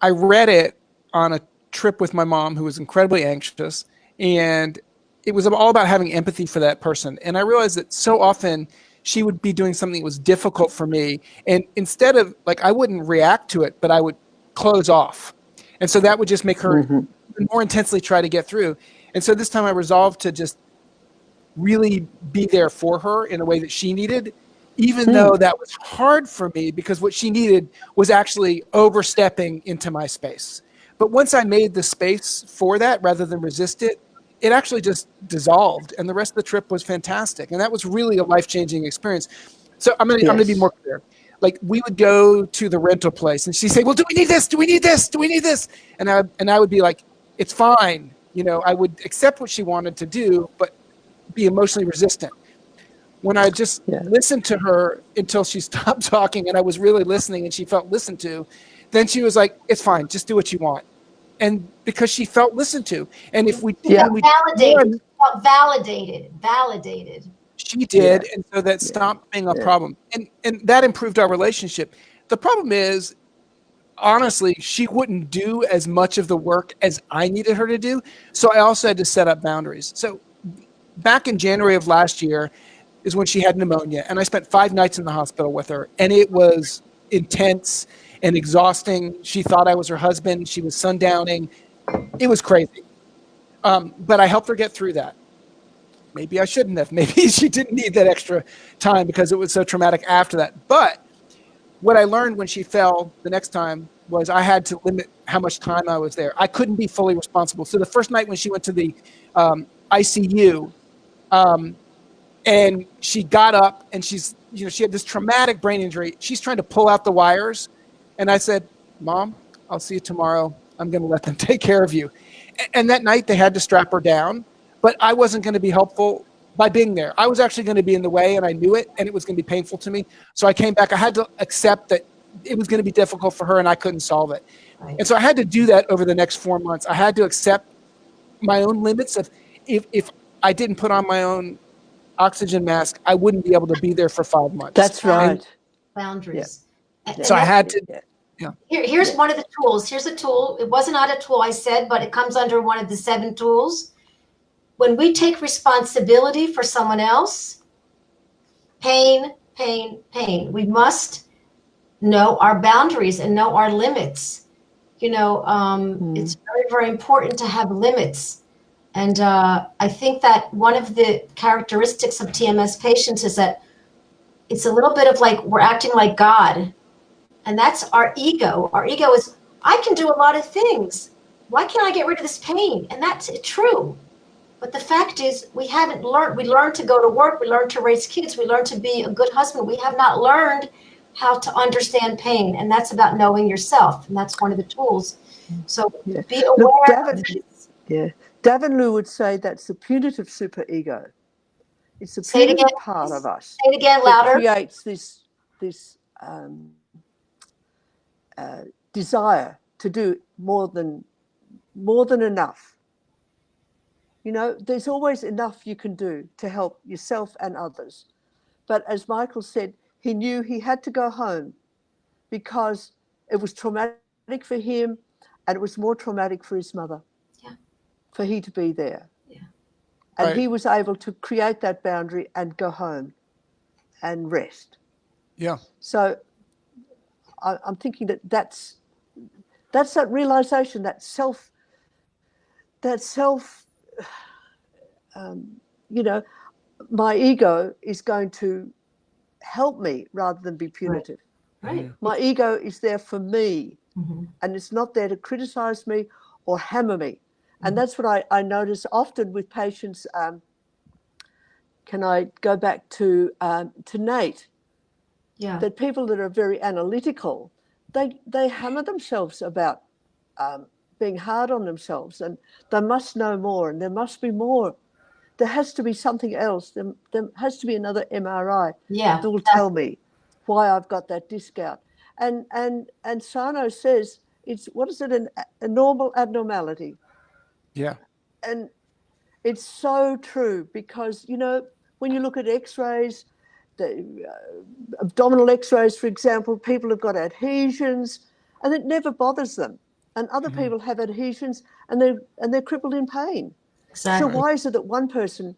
I read it on a trip with my mom, who was incredibly anxious. And it was all about having empathy for that person. And I realized that so often she would be doing something that was difficult for me. And instead of, I wouldn't react to it, but I would close off. And so that would just make her more intensely try to get through. And so this time I resolved to just really be there for her in a way that she needed, even though that was hard for me, because what she needed was actually overstepping into my space. But once I made the space for that rather than resist it, it actually just dissolved, and the rest of the trip was fantastic. And that was really a life-changing experience. So I'm gonna be more clear. Like, we would go to the rental place and she'd say, well, do we need this? Do we need this? Do we need this? And I would be like, it's fine. You know, I would accept what she wanted to do, but be emotionally resistant. When I just listened to her until she stopped talking and I was really listening and she felt listened to, then she was like, it's fine, just do what you want. And because she felt listened to. And if we didn't, validated. She did, and so that stopped being a problem. And that improved our relationship. The problem is, honestly, she wouldn't do as much of the work as I needed her to do. So I also had to set up boundaries. So back in January of last year is when she had pneumonia, and I spent 5 nights in the hospital with her, and it was intense and exhausting. She thought I was her husband. She was sundowning. It was crazy. But I helped her get through that. Maybe I shouldn't have. Maybe she didn't need that extra time because it was so traumatic after that. But what I learned when she fell the next time was I had to limit how much time I was there. I couldn't be fully responsible. So the first night when she went to the ICU, and she got up and she had this traumatic brain injury. She's trying to pull out the wires. And I said, Mom, I'll see you tomorrow. I'm going to let them take care of you. And that night they had to strap her down, but I wasn't going to be helpful by being there. I was actually going to be in the way, and I knew it, and it was going to be painful to me. So I came back. I had to accept that it was going to be difficult for her and I couldn't solve it. Right. And so I had to do that over the next 4 months. I had to accept my own limits of if I didn't put on my own oxygen mask, I wouldn't be able to be there for 5 months. That's right. Boundaries. Yeah. So I had to. Yeah. Here's one of the tools. Here's a tool. It wasn't not a tool I said, but it comes under one of the 7 tools. When we take responsibility for someone else, pain, we must know our boundaries and know our limits. You know, it's very, very important to have limits. And I think that one of the characteristics of TMS patients is that it's a little bit of like we're acting like God. And that's our ego. Our ego is, I can do a lot of things. Why can't I get rid of this pain? And that's true. But the fact is, we haven't learned. We learned to go to work. We learned to raise kids. We learned to be a good husband. We have not learned how to understand pain. And that's about knowing yourself. And that's one of the tools. So be aware of this. Davenlu would say that's the punitive superego. It's the punitive part of us. Say it again, louder. That creates this desire to do more than enough. You know, there's always enough you can do to help yourself and others. But as Michael said, he knew he had to go home because it was traumatic for him and it was more traumatic for his mother. For he to be there. Yeah. And he was able to create that boundary and go home and rest. Yeah. So I'm thinking that's that realization, that self, you know, my ego is going to help me rather than be punitive. Right. My ego is there for me, and it's not there to criticize me or hammer me. And that's what I notice often with patients. Can I go back to Nate? Yeah. That people that are very analytical, they hammer themselves about being hard on themselves, and they must know more, and there must be more. There has to be something else. There has to be another MRI that will tell me why I've got that disc out. And Sarno says it's a normal abnormality. Yeah. And it's so true because, you know, when you look at x-rays, the abdominal x-rays, for example, people have got adhesions and it never bothers them. And other people have adhesions and they're crippled in pain. Exactly. So why is it that one person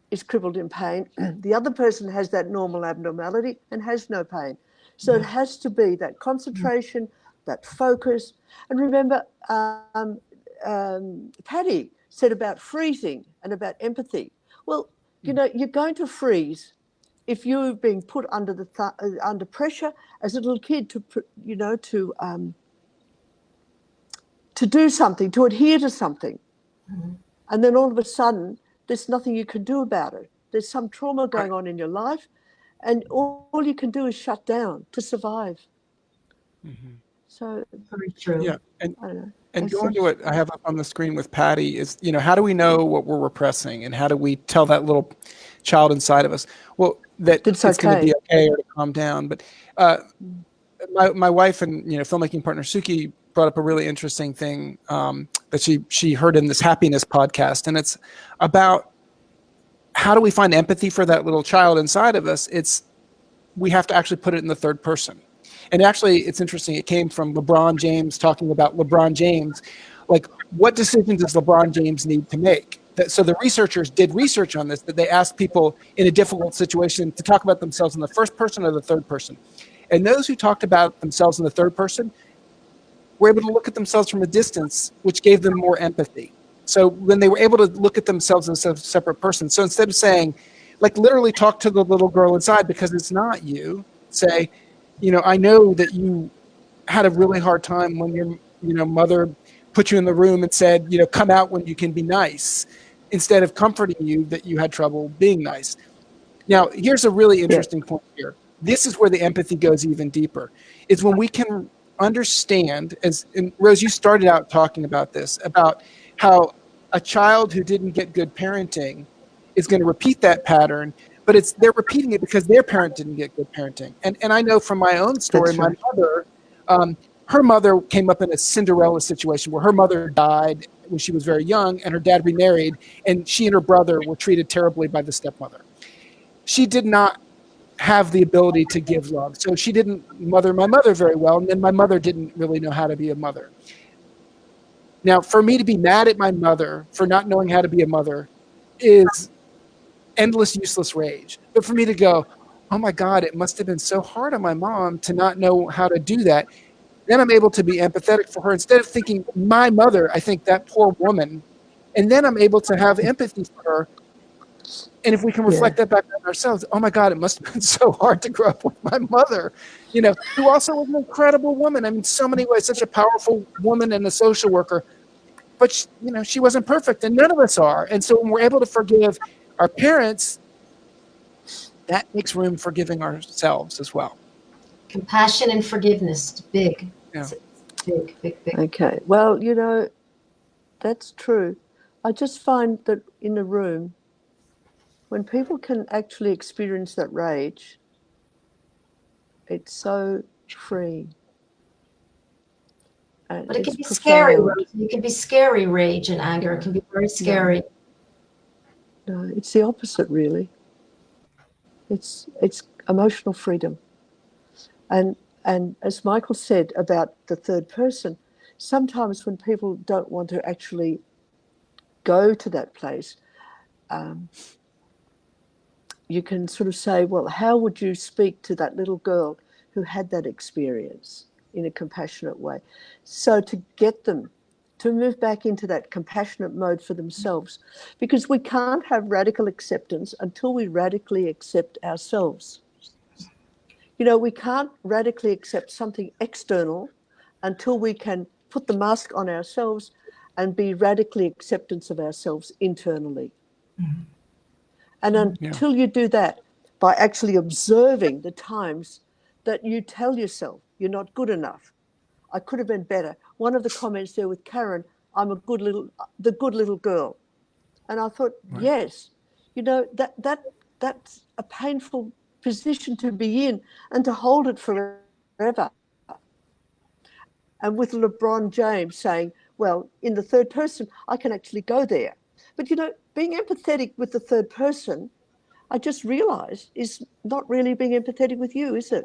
is crippled in pain, the other person has that normal abnormality and has no pain? So it has to be that concentration, that focus. And remember, Patty said about freezing and about empathy. Well, you know, you're going to freeze if you're being put under under pressure as a little kid to do something, to adhere to something. Mm-hmm. And then all of a sudden, there's nothing you can do about it. There's some trauma going on in your life, and all you can do is shut down to survive. Mm-hmm. So very true. Yeah, I don't know. And going to what I have up on the screen with Patty is, you know, how do we know what we're repressing, and how do we tell that little child inside of us, well, that it's going to be okay or to calm down? But my wife and, you know, filmmaking partner Suki brought up a really interesting thing that she heard in this happiness podcast, and it's about how do we find empathy for that little child inside of us. We have to actually put it in the third person. And actually, it's interesting. It came from LeBron James talking about LeBron James. Like, what decisions does LeBron James need to make? So the researchers did research on this, that they asked people in a difficult situation to talk about themselves in the first person or the third person. And those who talked about themselves in the third person were able to look at themselves from a distance, which gave them more empathy. So when they were able to look at themselves as a separate person, so instead of saying, like, literally talk to the little girl inside, because it's not you, say, you know, I know that you had a really hard time when your, you know, mother put you in the room and said, you know, come out when you can be nice, instead of comforting you that you had trouble being nice. Now, here's a really interesting point here. This is where the empathy goes even deeper. Is when we can understand, and Rose, you started out talking about this, about how a child who didn't get good parenting is going to repeat that pattern, but they're repeating it because their parent didn't get good parenting. And I know from my own story, my mother, her mother came up in a Cinderella situation where her mother died when she was very young, and her dad remarried, and she and her brother were treated terribly by the stepmother. She did not have the ability to give love, so she didn't mother my mother very well, and then my mother didn't really know how to be a mother. Now, for me to be mad at my mother for not knowing how to be a mother is endless, useless rage. But for me to go, oh my God, it must have been so hard on my mom to not know how to do that, then I'm able to be empathetic for her. Instead of thinking my mother, I think that poor woman, and then I'm able to have empathy for her. And if we can reflect that back on ourselves, oh my God, it must have been so hard to grow up with my mother, you know, who also was an incredible woman. I mean, so many ways, such a powerful woman and a social worker. But, you know, she wasn't perfect, and none of us are. And so when we're able to forgive our parents, that makes room for giving ourselves as well. Compassion and forgiveness, big. Yeah. Big. Okay. Well, you know, that's true. I just find that in a room, when people can actually experience that rage, it's so free. But it can be scary. It can be scary rage and anger. It can be very scary. No, it's the opposite, really. It's emotional freedom. And as Michael said about the third person, sometimes when people don't want to actually go to that place, you can sort of say, well, how would you speak to that little girl who had that experience in a compassionate way? So to get them to move back into that compassionate mode for themselves, because we can't have radical acceptance until we radically accept ourselves. You know, we can't radically accept something external until we can put the mask on ourselves and be radically acceptance of ourselves internally. Mm-hmm. And until you do that, by actually observing the times that you tell yourself you're not good enough, I could have been better. One of the comments there with Karen, I'm the good little girl. And I thought, yes, you know, that's a painful position to be in and to hold it forever. And with LeBron James saying, well, in the third person, I can actually go there. But, you know, being empathetic with the third person, I just realized, is not really being empathetic with you, is it?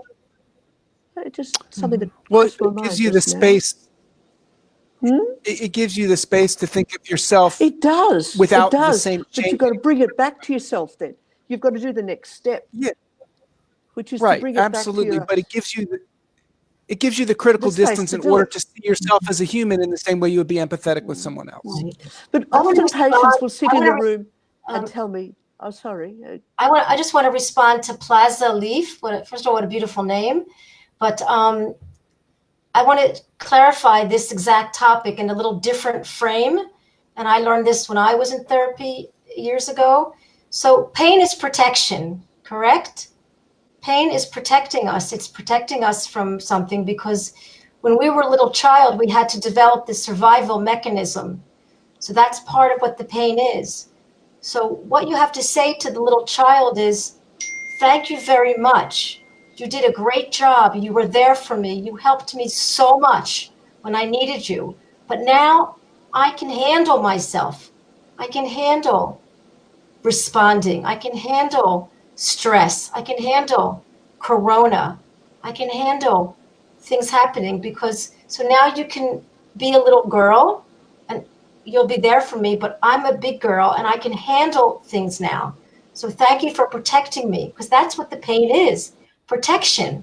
It's just something that it gives you the space. It gives you the space to think of yourself. It does. Without it does. the same but you've got to bring it back to yourself then. You've got to do the next step. Yeah. Which is to bring it absolutely. back to But it gives you it gives you the critical the space distance to in do order it. to see yourself as a human in the same way you would be empathetic with someone else. Right. But I wanna often patients respond- will sit I in a wanna- room and tell me, "Oh, sorry." I just want to respond to Plaza Leaf. First of all, what a beautiful name. But I want to clarify this exact topic in a little different frame. And I learned this when I was in therapy years ago. So pain is protection, correct? Pain is protecting us. It's protecting us from something because when we were a little child, we had to develop this survival mechanism. So that's part of what the pain is. So what you have to say to the little child is, thank you very much. You did a great job. You were there for me. You helped me so much when I needed you. But now I can handle myself. I can handle responding. I can handle stress. I can handle corona. I can handle things happening because so now you can be a little girl and you'll be there for me, but I'm a big girl and I can handle things now. So thank you for protecting me because that's what the pain is, protection.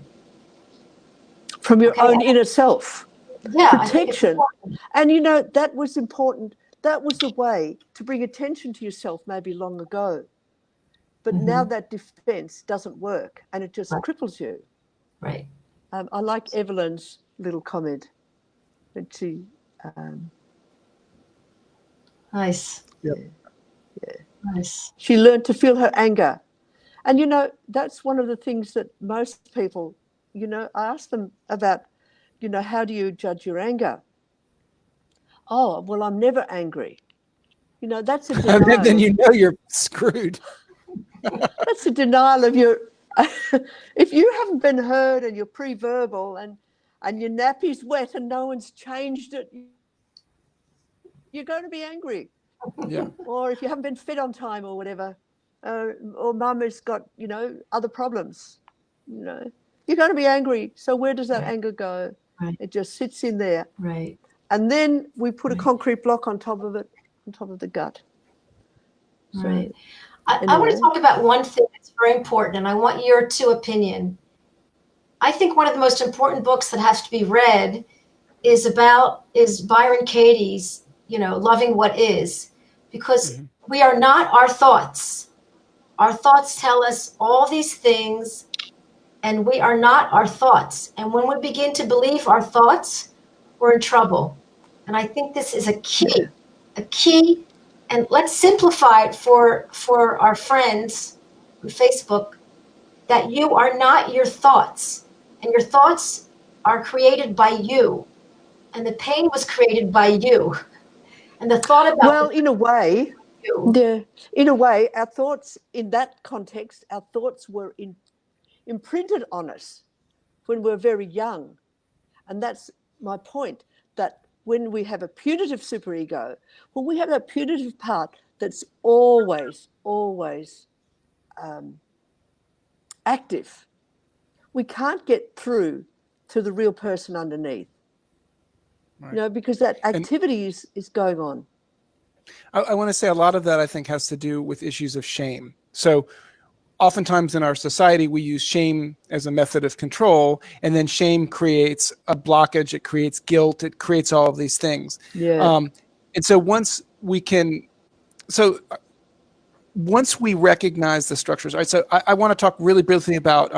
From your Okay. own inner self. Yeah, I think it's Protection. important. And you know, that was important. That was the way to bring attention to yourself maybe long ago. But now that defense doesn't work and it just cripples you. Right. I like Evelyn's little comment when she. Nice. Yep. Nice. She learned to feel her anger. And, you know, that's one of the things that most people, you know, I ask them about, you know, how do you judge your anger? Oh, well, I'm never angry. You know, that's a denial. Then you know you're screwed. That's a denial of your. If you haven't been heard and you're pre-verbal and your nappy's wet and no one's changed it, you're going to be angry. Yeah. Or if you haven't been fed on time or whatever, or mum has got, you know, other problems, you know, you're going to be angry. So where does that anger go? Right. It just sits in there. Right. And then we put a concrete block on top of it, on top of the gut. So, Right. I want to talk about one thing that's very important, and I want your opinion. I think one of the most important books that has to be read is Byron Katie's, you know, Loving What Is, because we are not our thoughts. Our thoughts tell us all these things, and we are not our thoughts. And when we begin to believe our thoughts, we're in trouble. And I think this is a key. And let's simplify it for our friends on Facebook, that you are not your thoughts. And your thoughts are created by you. And the pain was created by you. And the thought about... Well, in a way, our thoughts, in that context, our thoughts were imprinted on us when we were very young. And that's my point, that when we have a punitive superego, when we have that punitive part that's always active, we can't get through to the real person underneath. Right. You know, because that activity is going on. I want to say a lot of that, I think, has to do with issues of shame. So oftentimes in our society, we use shame as a method of control, and then shame creates a blockage, it creates guilt, it creates all of these things. Yeah. And so once we recognize the structures, right? So I want to talk really briefly about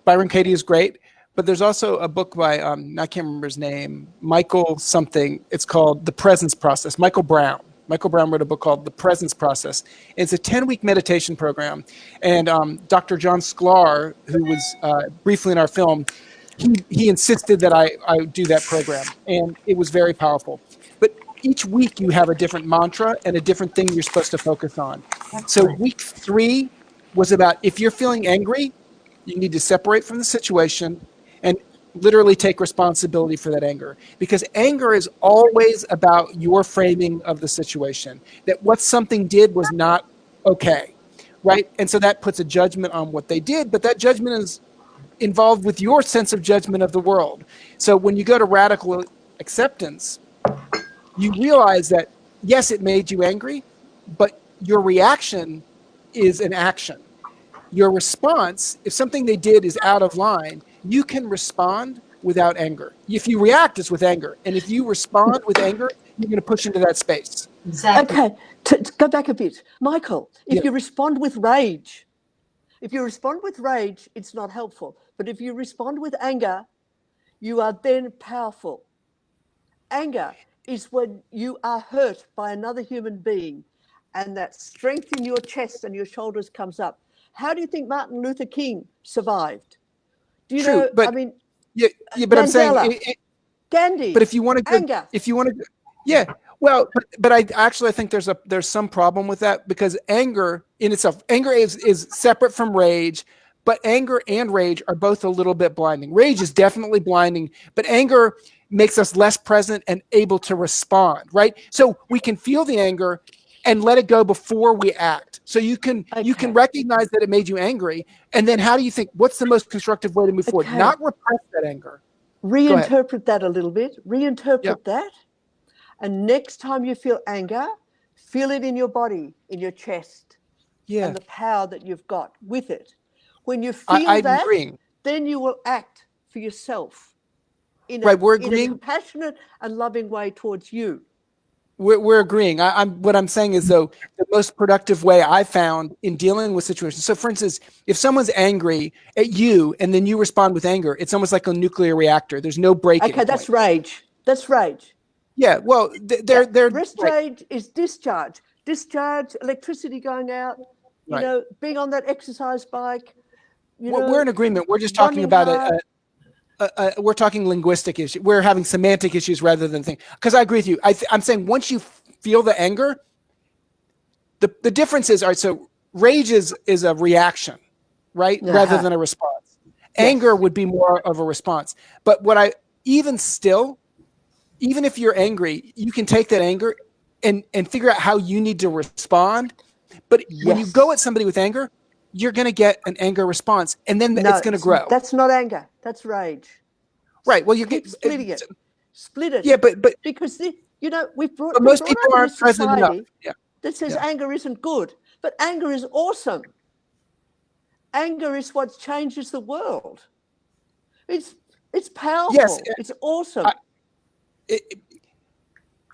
Byron Katie is great, but there's also a book by, I can't remember his name, Michael something. It's called The Presence Process. Michael Brown wrote a book called The Presence Process. It's a 10-week meditation program. And Dr. John Sklar, who was briefly in our film, he insisted that I do that program. And it was very powerful. But each week you have a different mantra and a different thing you're supposed to focus on. So week 3 was about, if you're feeling angry, you need to separate from the situation and literally take responsibility for that anger, because anger is always about your framing of the situation, that what something did was not okay, right? And so that puts a judgment on what they did, but that judgment is involved with your sense of judgment of the world. So when you go to radical acceptance, you realize that, yes, it made you angry, but your reaction is an action. Your response, if something they did is out of line, you can respond without anger. If you react, it's with anger. And if you respond with anger, you're going to push into that space. Exactly. Okay, to go back a bit. Michael, if Yeah. you respond with rage, it's not helpful. But if you respond with anger, you are then powerful. Anger is when you are hurt by another human being and that strength in your chest and your shoulders comes up. How do you think Martin Luther King survived? Do you True, know, but I mean, yeah, but I'm saying, Mandela, Gandhi, but if you want to go, anger. yeah, well, but I actually think there's some problem with that, because anger in itself, anger is separate from rage, but anger and rage are both a little bit blinding. Rage is definitely blinding, but anger makes us less present and able to respond, right? So we can feel the anger and let it go before we act. So you can recognize that it made you angry, and then how do you think, what's the most constructive way to move forward? Not repress that anger. Reinterpret that a little bit. Reinterpret Yep. that. And next time you feel anger, feel it in your body, in your chest, and the power that you've got with it. When you feel I'm that, agreeing. then you will act for yourself in Right, we're a agreeing. compassionate and loving way towards you. We're agreeing. What I'm saying is, though, the most productive way I found in dealing with situations. So, for instance, if someone's angry at you and then you respond with anger, it's almost like a nuclear reactor. There's no breaking Okay, point. that's rage. That's rage. Yeah, well, they're rest rage is discharge. Discharge, electricity going out. You know, being on that exercise bike. We're in agreement. We're just talking about we're talking linguistic issues. We're having semantic issues rather than things. Because I agree with you. I'm saying once you feel the anger, the difference is, all right, so rage is a reaction, right? Rather than a response. Anger would be more of a response. But even if you're angry, you can take that anger and figure out how you need to respond. But when you go at somebody with anger, you're going to get an anger response, and then it's going to grow. That's not anger. That's rage. Right. Well, you keep splitting it. Split it. Yeah, but because we've brought most up people in aren't a present enough. society that says anger isn't good, but anger is awesome. Anger is what changes the world. It's powerful. Yes, it's awesome.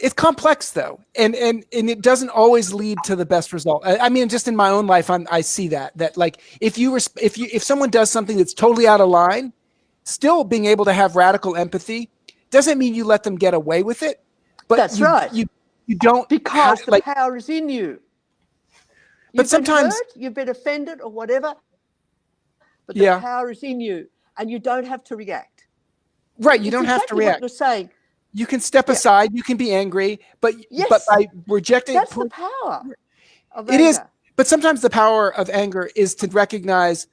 It's complex, though, and it doesn't always lead to the best result. I mean, just in my own life, I see that like if someone does something that's totally out of line, still being able to have radical empathy doesn't mean you let them get away with it. But that's right. You don't, because the power is in you. But sometimes you've been offended or whatever, but the power is in you, and you don't have to react. Right, you don't have to react. What you're saying. You can step aside. You can be angry, but by rejecting, that's the power of anger. It is, but sometimes the power of anger is to recognize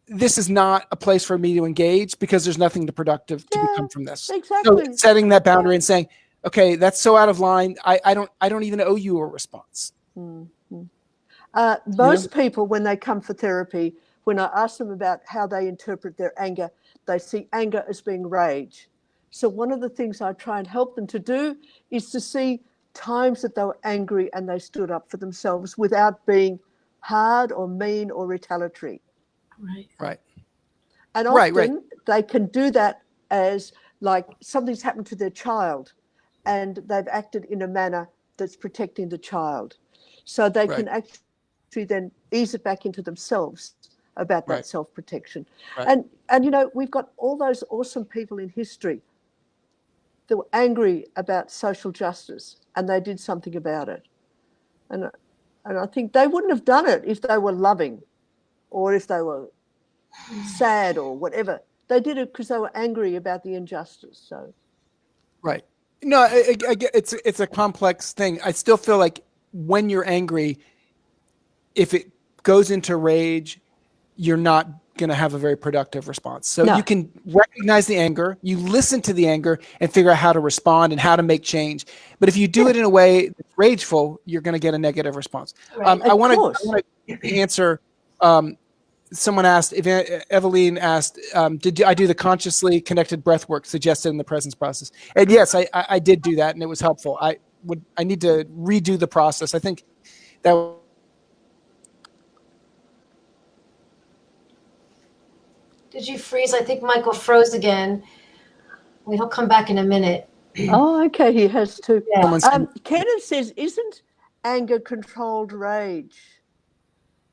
this is not a place for me to engage because there's nothing productive to become from this. Exactly. So setting that boundary and saying, okay, that's so out of line. I don't even owe you a response. Mm-hmm. Most people, when they come for therapy, when I ask them about how they interpret their anger, they see anger as being rage. So one of the things I try and help them to do is to see times that they were angry and they stood up for themselves without being hard or mean or retaliatory. Right. And often they can do that as like something's happened to their child and they've acted in a manner that's protecting the child. So they can actually then ease it back into themselves about that self-protection. And we've got all those awesome people in history that were angry about social justice and they did something about it. And I think they wouldn't have done it if they were loving or if they were sad or whatever. They did it because they were angry about the injustice. So, right. No, it's a complex thing. I still feel like when you're angry, if it goes into rage, you're not going to have a very productive response. So you can recognize the anger, you listen to the anger and figure out how to respond and how to make change. But if you do it in a way that's rageful, you're going to get a negative response. I want to answer. Someone asked, Eveline asked, did I do the consciously connected breath work suggested in the presence process? And yes, I did do that and it was helpful. I need to redo the process. I think that. Did you freeze? I think Michael froze again. Well, he'll come back in a minute. Oh, okay. He has to. Yeah. Kenneth says, isn't anger controlled rage?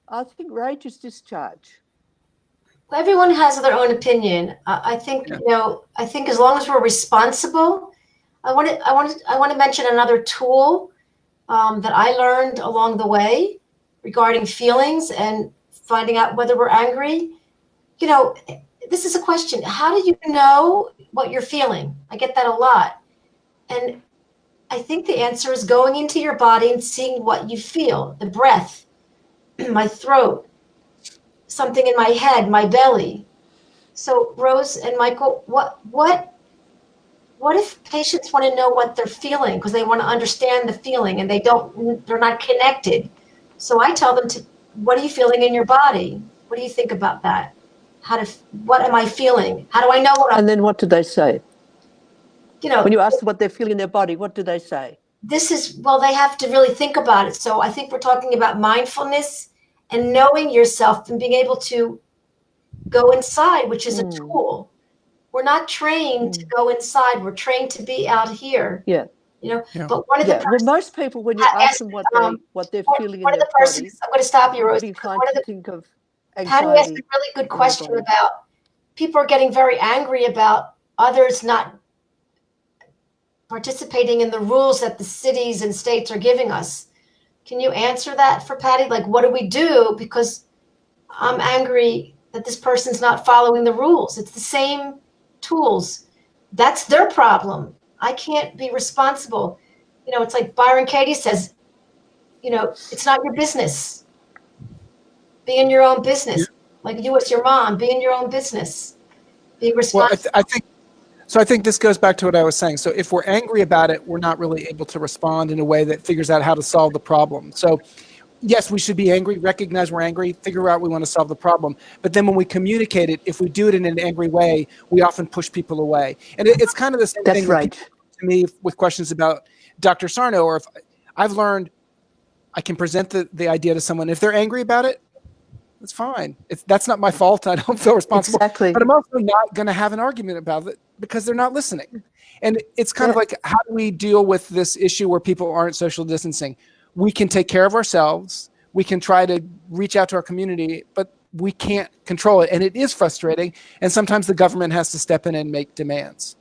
I think rage is discharge. Everyone has their own opinion. I think, I think as long as we're responsible, I want to mention another tool that I learned along the way regarding feelings and finding out whether we're angry. This is a question. How do you know what you're feeling? I get that a lot. And I think the answer is going into your body and seeing what you feel, the breath, my throat, something in my head, my belly. So Rose and Michael, what if patients want to know what they're feeling because they want to understand the feeling and they're not connected? So I tell them what are you feeling in your body? What do you think about that? What am I feeling? How do I know And then what do they say? When you ask them what they're feeling in their body, what do they say? They have to really think about it. So I think we're talking about mindfulness and knowing yourself and being able to go inside, which is a tool. We're not trained to go inside. We're trained to be out here. Yeah. But one of the well, most people, when you ask them what they're feeling in their body, I'm going to stop you, Rose. Think of anxiety. Patty asked a really good question about people are getting very angry about others not participating in the rules that the cities and states are giving us. Can you answer that for Patty? Like, what do we do? Because I'm angry that this person's not following the rules. It's the same tools. That's their problem. I can't be responsible. It's like Byron Katie says, it's not your business. Be in your own business. Yeah. Like you as your mom, be in your own business. Be responsible. Well, I think this goes back to what I was saying. So if we're angry about it, we're not really able to respond in a way that figures out how to solve the problem. So yes, we should be angry, recognize we're angry, figure out we want to solve the problem. But then when we communicate it, if we do it in an angry way, we often push people away. And it's kind of the same thing right. to me with questions about Dr. Sarno, or if I've learned I can present the idea to someone. If they're angry about it, it's fine. That's not my fault. I don't feel responsible. Exactly. But I'm also not going to have an argument about it because they're not listening. And it's kind of like, how do we deal with this issue where people aren't social distancing? We can take care of ourselves. We can try to reach out to our community, but we can't control it. And it is frustrating. And sometimes the government has to step in and make demands.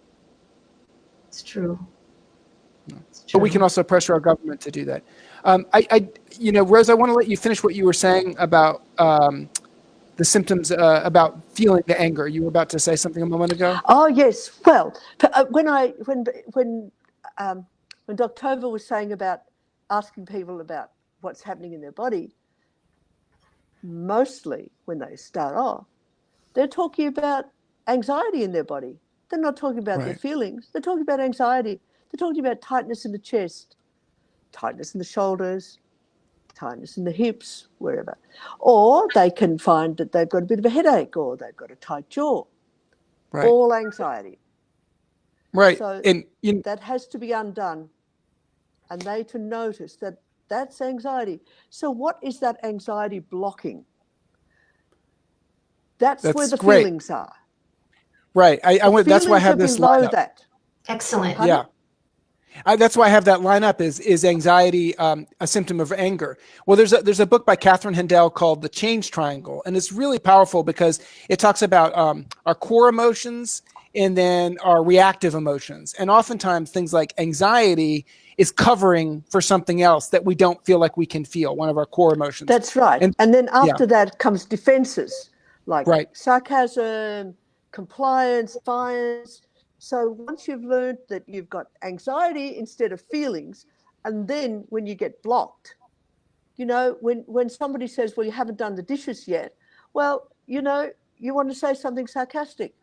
It's true. But we can also pressure our government to do that. Rose, I want to let you finish what you were saying about the symptoms, about feeling the anger. You were about to say something a moment ago. Oh yes. Well, when Dr. Tovah was saying about asking people about what's happening in their body, mostly when they start off, they're talking about anxiety in their body. They're not talking about their feelings. They're talking about anxiety. They're talking about tightness in the chest, tightness in the shoulders, tightness in the hips, wherever. Or they can find that they've got a bit of a headache or they've got a tight jaw. Right. All anxiety. Right. So that has to be undone. And they to notice that that's anxiety. So what is that anxiety blocking? That's where the feelings are. Right. That's why I have this lineup. That. Excellent. Yeah. That's why I have that lineup. Is anxiety a symptom of anger? Well, there's a book by Catherine Hendel called The Change Triangle, and it's really powerful because it talks about our core emotions and then our reactive emotions. And oftentimes things like anxiety is covering for something else that we don't feel like we can feel, one of our core emotions. That's right. And then after that comes defenses like sarcasm, compliance, defiance. So once you've learned that you've got anxiety instead of feelings, and then when you get blocked, when somebody says, well, you haven't done the dishes yet, well, you want to say something sarcastic.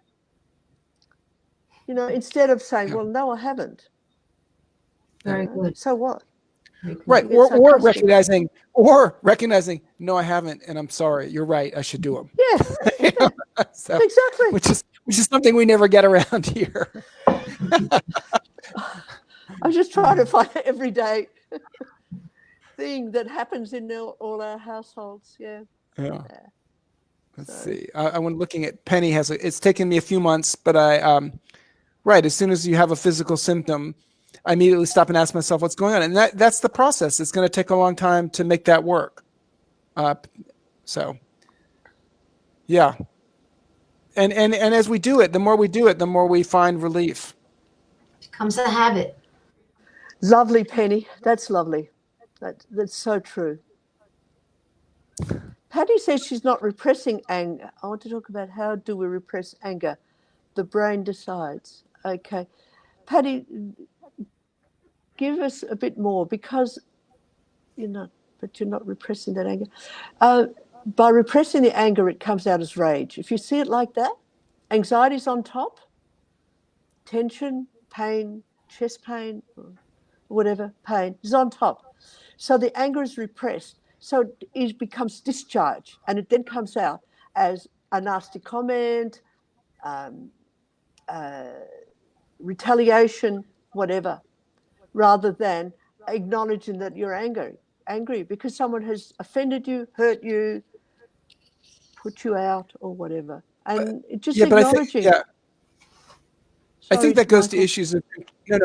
Instead of saying, well, no, I haven't. Very good. So what? Right. Or recognizing, no, I haven't. And I'm sorry. You're right. I should do them. Yeah. So, exactly. Which is something we never get around here. I'm just trying to find an everyday thing that happens in all our households. Yeah. Let's see. I'm looking at Penny it's taken me a few months, but Right. As soon as you have a physical symptom, I immediately stop and ask myself what's going on. And that's the process. It's going to take a long time to make that work. So, yeah. And as we do it, the more we do it, the more we find relief. Becomes a habit. Lovely, Penny. That's lovely. That's so true. Patty says she's not repressing anger. I want to talk about how do we repress anger. The brain decides. Okay. Patty, give us a bit more, because you're not repressing that anger. By repressing the anger, it comes out as rage. If you see it like that, anxiety's on top, tension, pain, chest pain, or whatever, pain is on top. So the anger is repressed. So it becomes discharge, and it then comes out as a nasty comment, retaliation, whatever, rather than acknowledging that you're angry because someone has offended you, hurt you, put you out, or whatever. And just acknowledging. I think that goes Michael. to issues of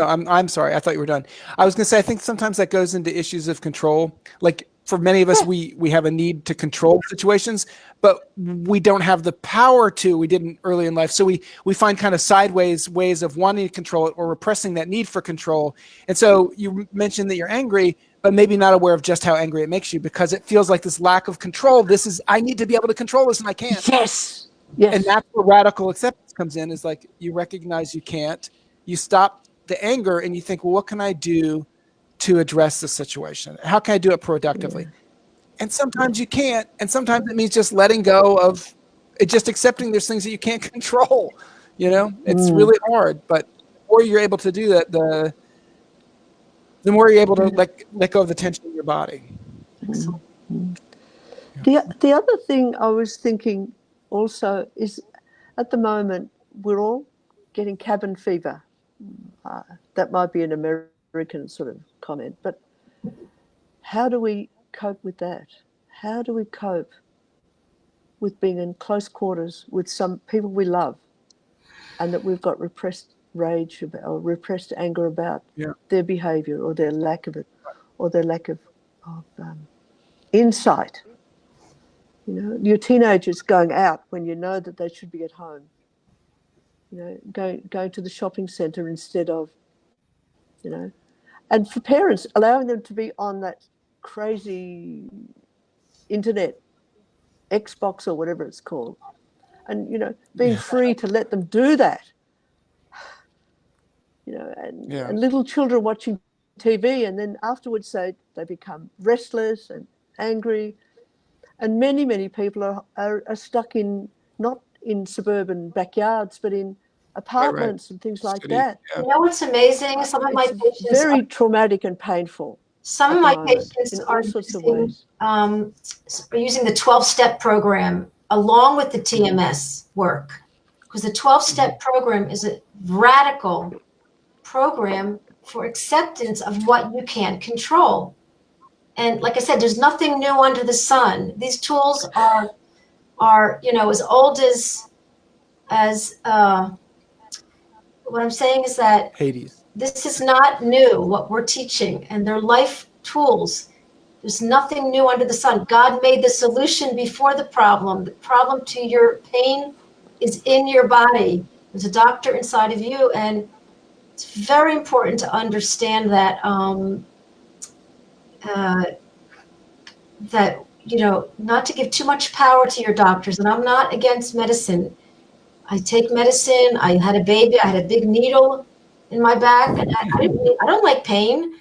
I'm sorry. I thought you were done. I was going to say I think sometimes that goes into issues of control. Like for many of us, we have a need to control situations, but we don't have the power to. We didn't early in life, so we find kind of sideways ways of wanting to control it or repressing that need for control. And so you mentioned that you're angry, but maybe not aware of just how angry it makes you, because it feels like this lack of control. I need to be able to control this, and I can't. Yes. And that's where radical acceptance comes in, is like you recognize you can't, you stop the anger and you think, well, what can I do to address the situation? How can I do it productively? Yeah. And sometimes you can't. And sometimes it means just letting go of it, just accepting there's things that you can't control. It's really hard, but the more you're able to do that, the more you're able to let go of the tension in your body. The other thing I was thinking also is, at the moment, we're all getting cabin fever. That might be an American sort of comment, but how do we cope with that? How do we cope with being in close quarters with some people we love, and that we've got repressed rage or repressed anger about their behavior or their lack of it, or their lack of insight? Your teenagers going out when you know that they should be at home. Going to the shopping centre instead of, and for parents, allowing them to be on that crazy internet, Xbox or whatever it's called, and, being free to let them do that. And little children watching TV, and then afterwards they become restless and angry. And many, many people are stuck not in suburban backyards, but in apartments and things like that. Yeah. You know what's amazing? Some of my patients very traumatic and painful. Some of my patients are using the 12-step program along with the TMS work, because the 12-step program is a radical program for acceptance of what you can't control. And like I said, there's nothing new under the sun. These tools are as old as what I'm saying is that Hades. This is not new, what we're teaching, and they're life tools. There's nothing new under the sun. God made the solution before the problem. The problem to your pain is in your body. There's a doctor inside of you, and it's very important to understand that not to give too much power to your doctors. And I'm not against medicine. I take medicine. I had a baby. I had a big needle in my back, and I don't like pain.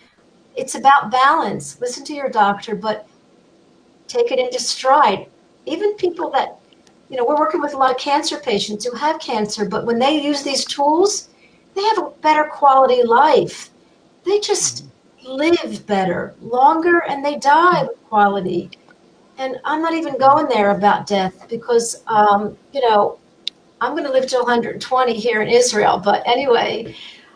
It's about balance. Listen to your doctor, but take it into stride. Even people that, we're working with a lot of cancer patients who have cancer, but when they use these tools, they have a better quality life. They just live better, longer, and they die with quality. And I'm not even going there about death because, I'm going to live to 120 here in Israel. But anyway,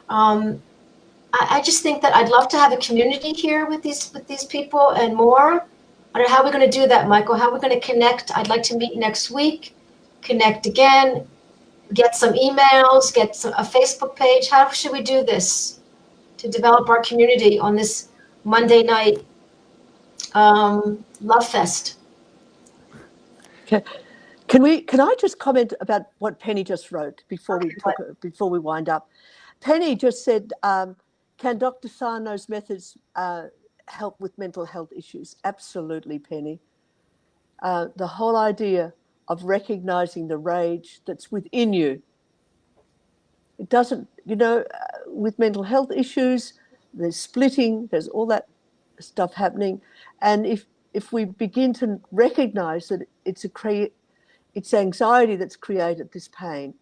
I just think that I'd love to have a community here with these people and more. I don't know how we're going to do that, Michael. How we're going to connect. I'd like to meet next week, connect again, get some emails, a Facebook page? How should we do this to develop our community on this Monday night love fest? Okay. Can I just comment about what Penny just wrote before we wind up? Penny just said, can Dr. Sarno's methods help with mental health issues? Absolutely, Penny. The whole idea of recognizing the rage that's within you. It doesn't, with mental health issues, there's splitting, there's all that stuff happening. And if we begin to recognize that it's anxiety that's created this pain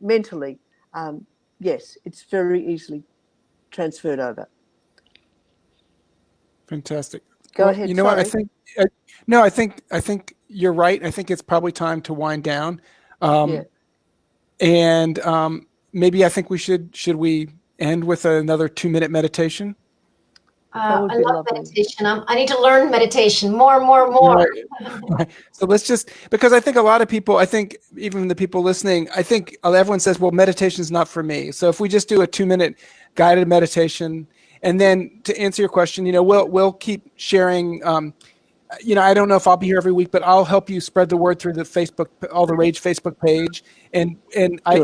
mentally, yes, it's very easily transferred over. Fantastic. Go ahead. You know what? I think I think you're right. I think it's probably time to wind down. And maybe I think we should we end with another 2-minute meditation? I love meditation. I need to learn meditation more. Right. So let's just, because I think a lot of people, I think even the people listening, I think everyone says, well, meditation is not for me. So if we just do a 2-minute guided meditation, and then to answer your question, we'll keep sharing. I don't know if I'll be here every week, but I'll help you spread the word through the Facebook, All the Rage Facebook page. And I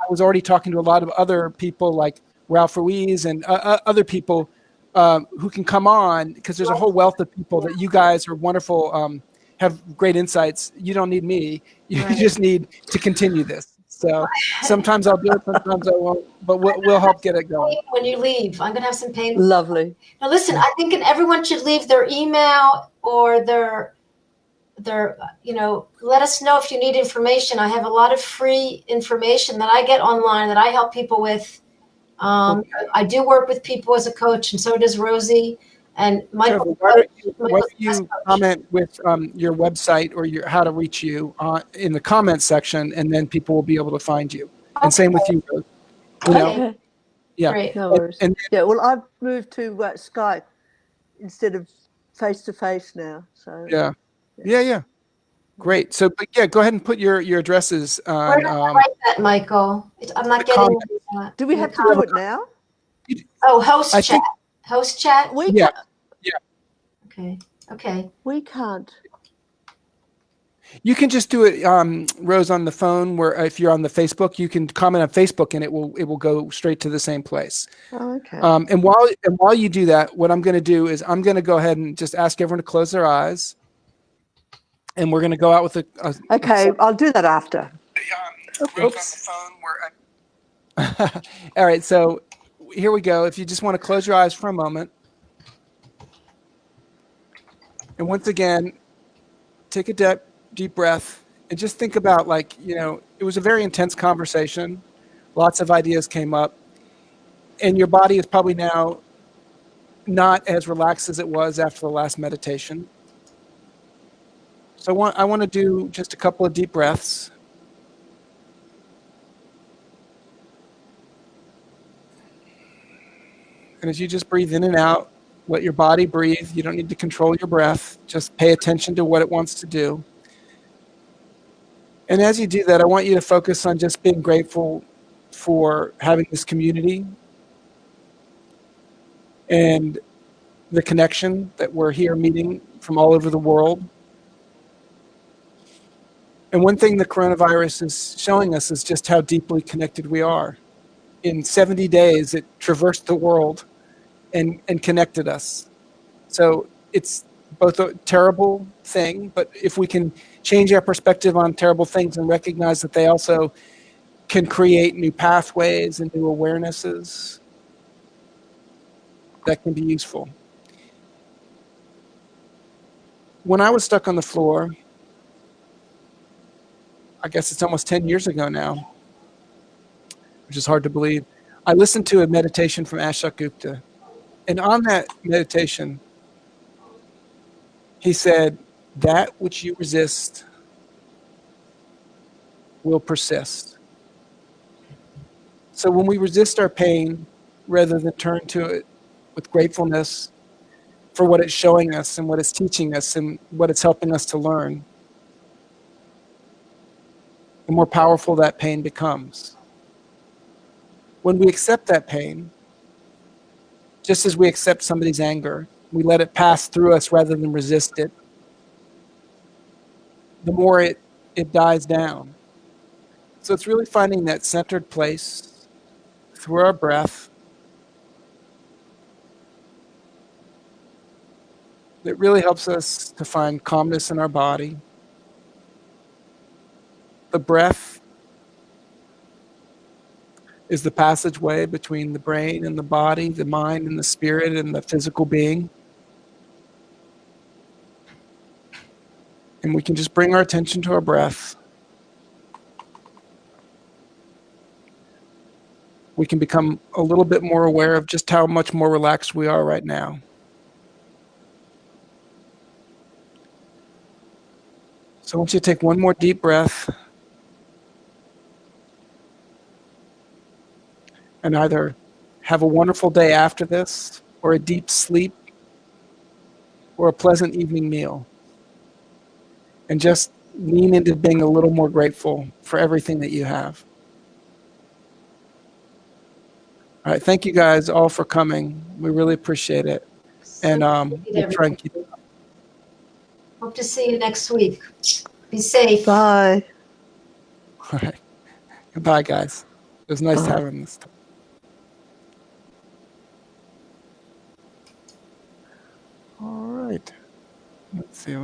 was already talking to a lot of other people like Ralph Ruiz and other people who can come on, because there's a whole wealth of people that you guys are wonderful, have great insights. You don't need me. You just need to continue this. So sometimes I'll do it, sometimes I won't, but we'll help get it going. When you leave, I'm going to have some pain. Lovely. Now listen, I think everyone should leave their email or their let us know if you need information. I have a lot of free information that I get online that I help people with. I do work with people as a coach, and so does Rosie and Michael. Why don't you comment with your website or how to reach you in the comments section, and then people will be able to find you. And same with you, Rose. Okay. Yeah. Great. No worries. Well, I've moved to Skype instead of face-to-face now. So Yeah. Great. So, go ahead and put your addresses on. Where did I write that, Michael? I'm not getting that. Do we have to do it now? Oh, host chat. Host chat? Yeah. Okay. We can't. You can just do it, Rose, on the phone, where if you're on the Facebook, you can comment on Facebook and it will go straight to the same place. Oh, okay. And while you do that, what I'm going to do is I'm going to go ahead and just ask everyone to close their eyes. And we're going to go out with Okay, I'll do that after. Oops. All right, so here we go. If you just want to close your eyes for a moment. And once again, take a deep breath and just think about, it was a very intense conversation. Lots of ideas came up. And your body is probably now not as relaxed as it was after the last meditation. So I want to do just a couple of deep breaths. And as you just breathe in and out, let your body breathe. You don't need to control your breath. Just pay attention to what it wants to do. And as you do that, I want you to focus on just being grateful for having this community and the connection that we're here meeting from all over the world. And one thing the coronavirus is showing us is just how deeply connected we are. In 70 days, it traversed the world and connected us. So it's both a terrible thing, but if we can change our perspective on terrible things and recognize that they also can create new pathways and new awarenesses, that can be useful. When I was stuck on the floor, I guess it's almost 10 years ago now, which is hard to believe, I listened to a meditation from Ashok Gupta. And on that meditation, he said, that which you resist will persist. So when we resist our pain, rather than turn to it with gratefulness for what it's showing us and what it's teaching us and what it's helping us to learn, the more powerful that pain becomes. When we accept that pain, just as we accept somebody's anger, we let it pass through us rather than resist it, the more it dies down. So it's really finding that centered place through our breath that really helps us to find calmness in our body. The breath is the passageway between the brain and the body, the mind and the spirit and the physical being. And we can just bring our attention to our breath. We can become a little bit more aware of just how much more relaxed we are right now. So I want you to take one more deep breath and either have a wonderful day after this, or a deep sleep, or a pleasant evening meal. And just lean into being a little more grateful for everything that you have. All right, thank you guys all for coming. We really appreciate it. And we'll try and keep. Hope to see you next week. Be safe. Bye. All right. Goodbye, guys. It was nice having this. All right. Let's see.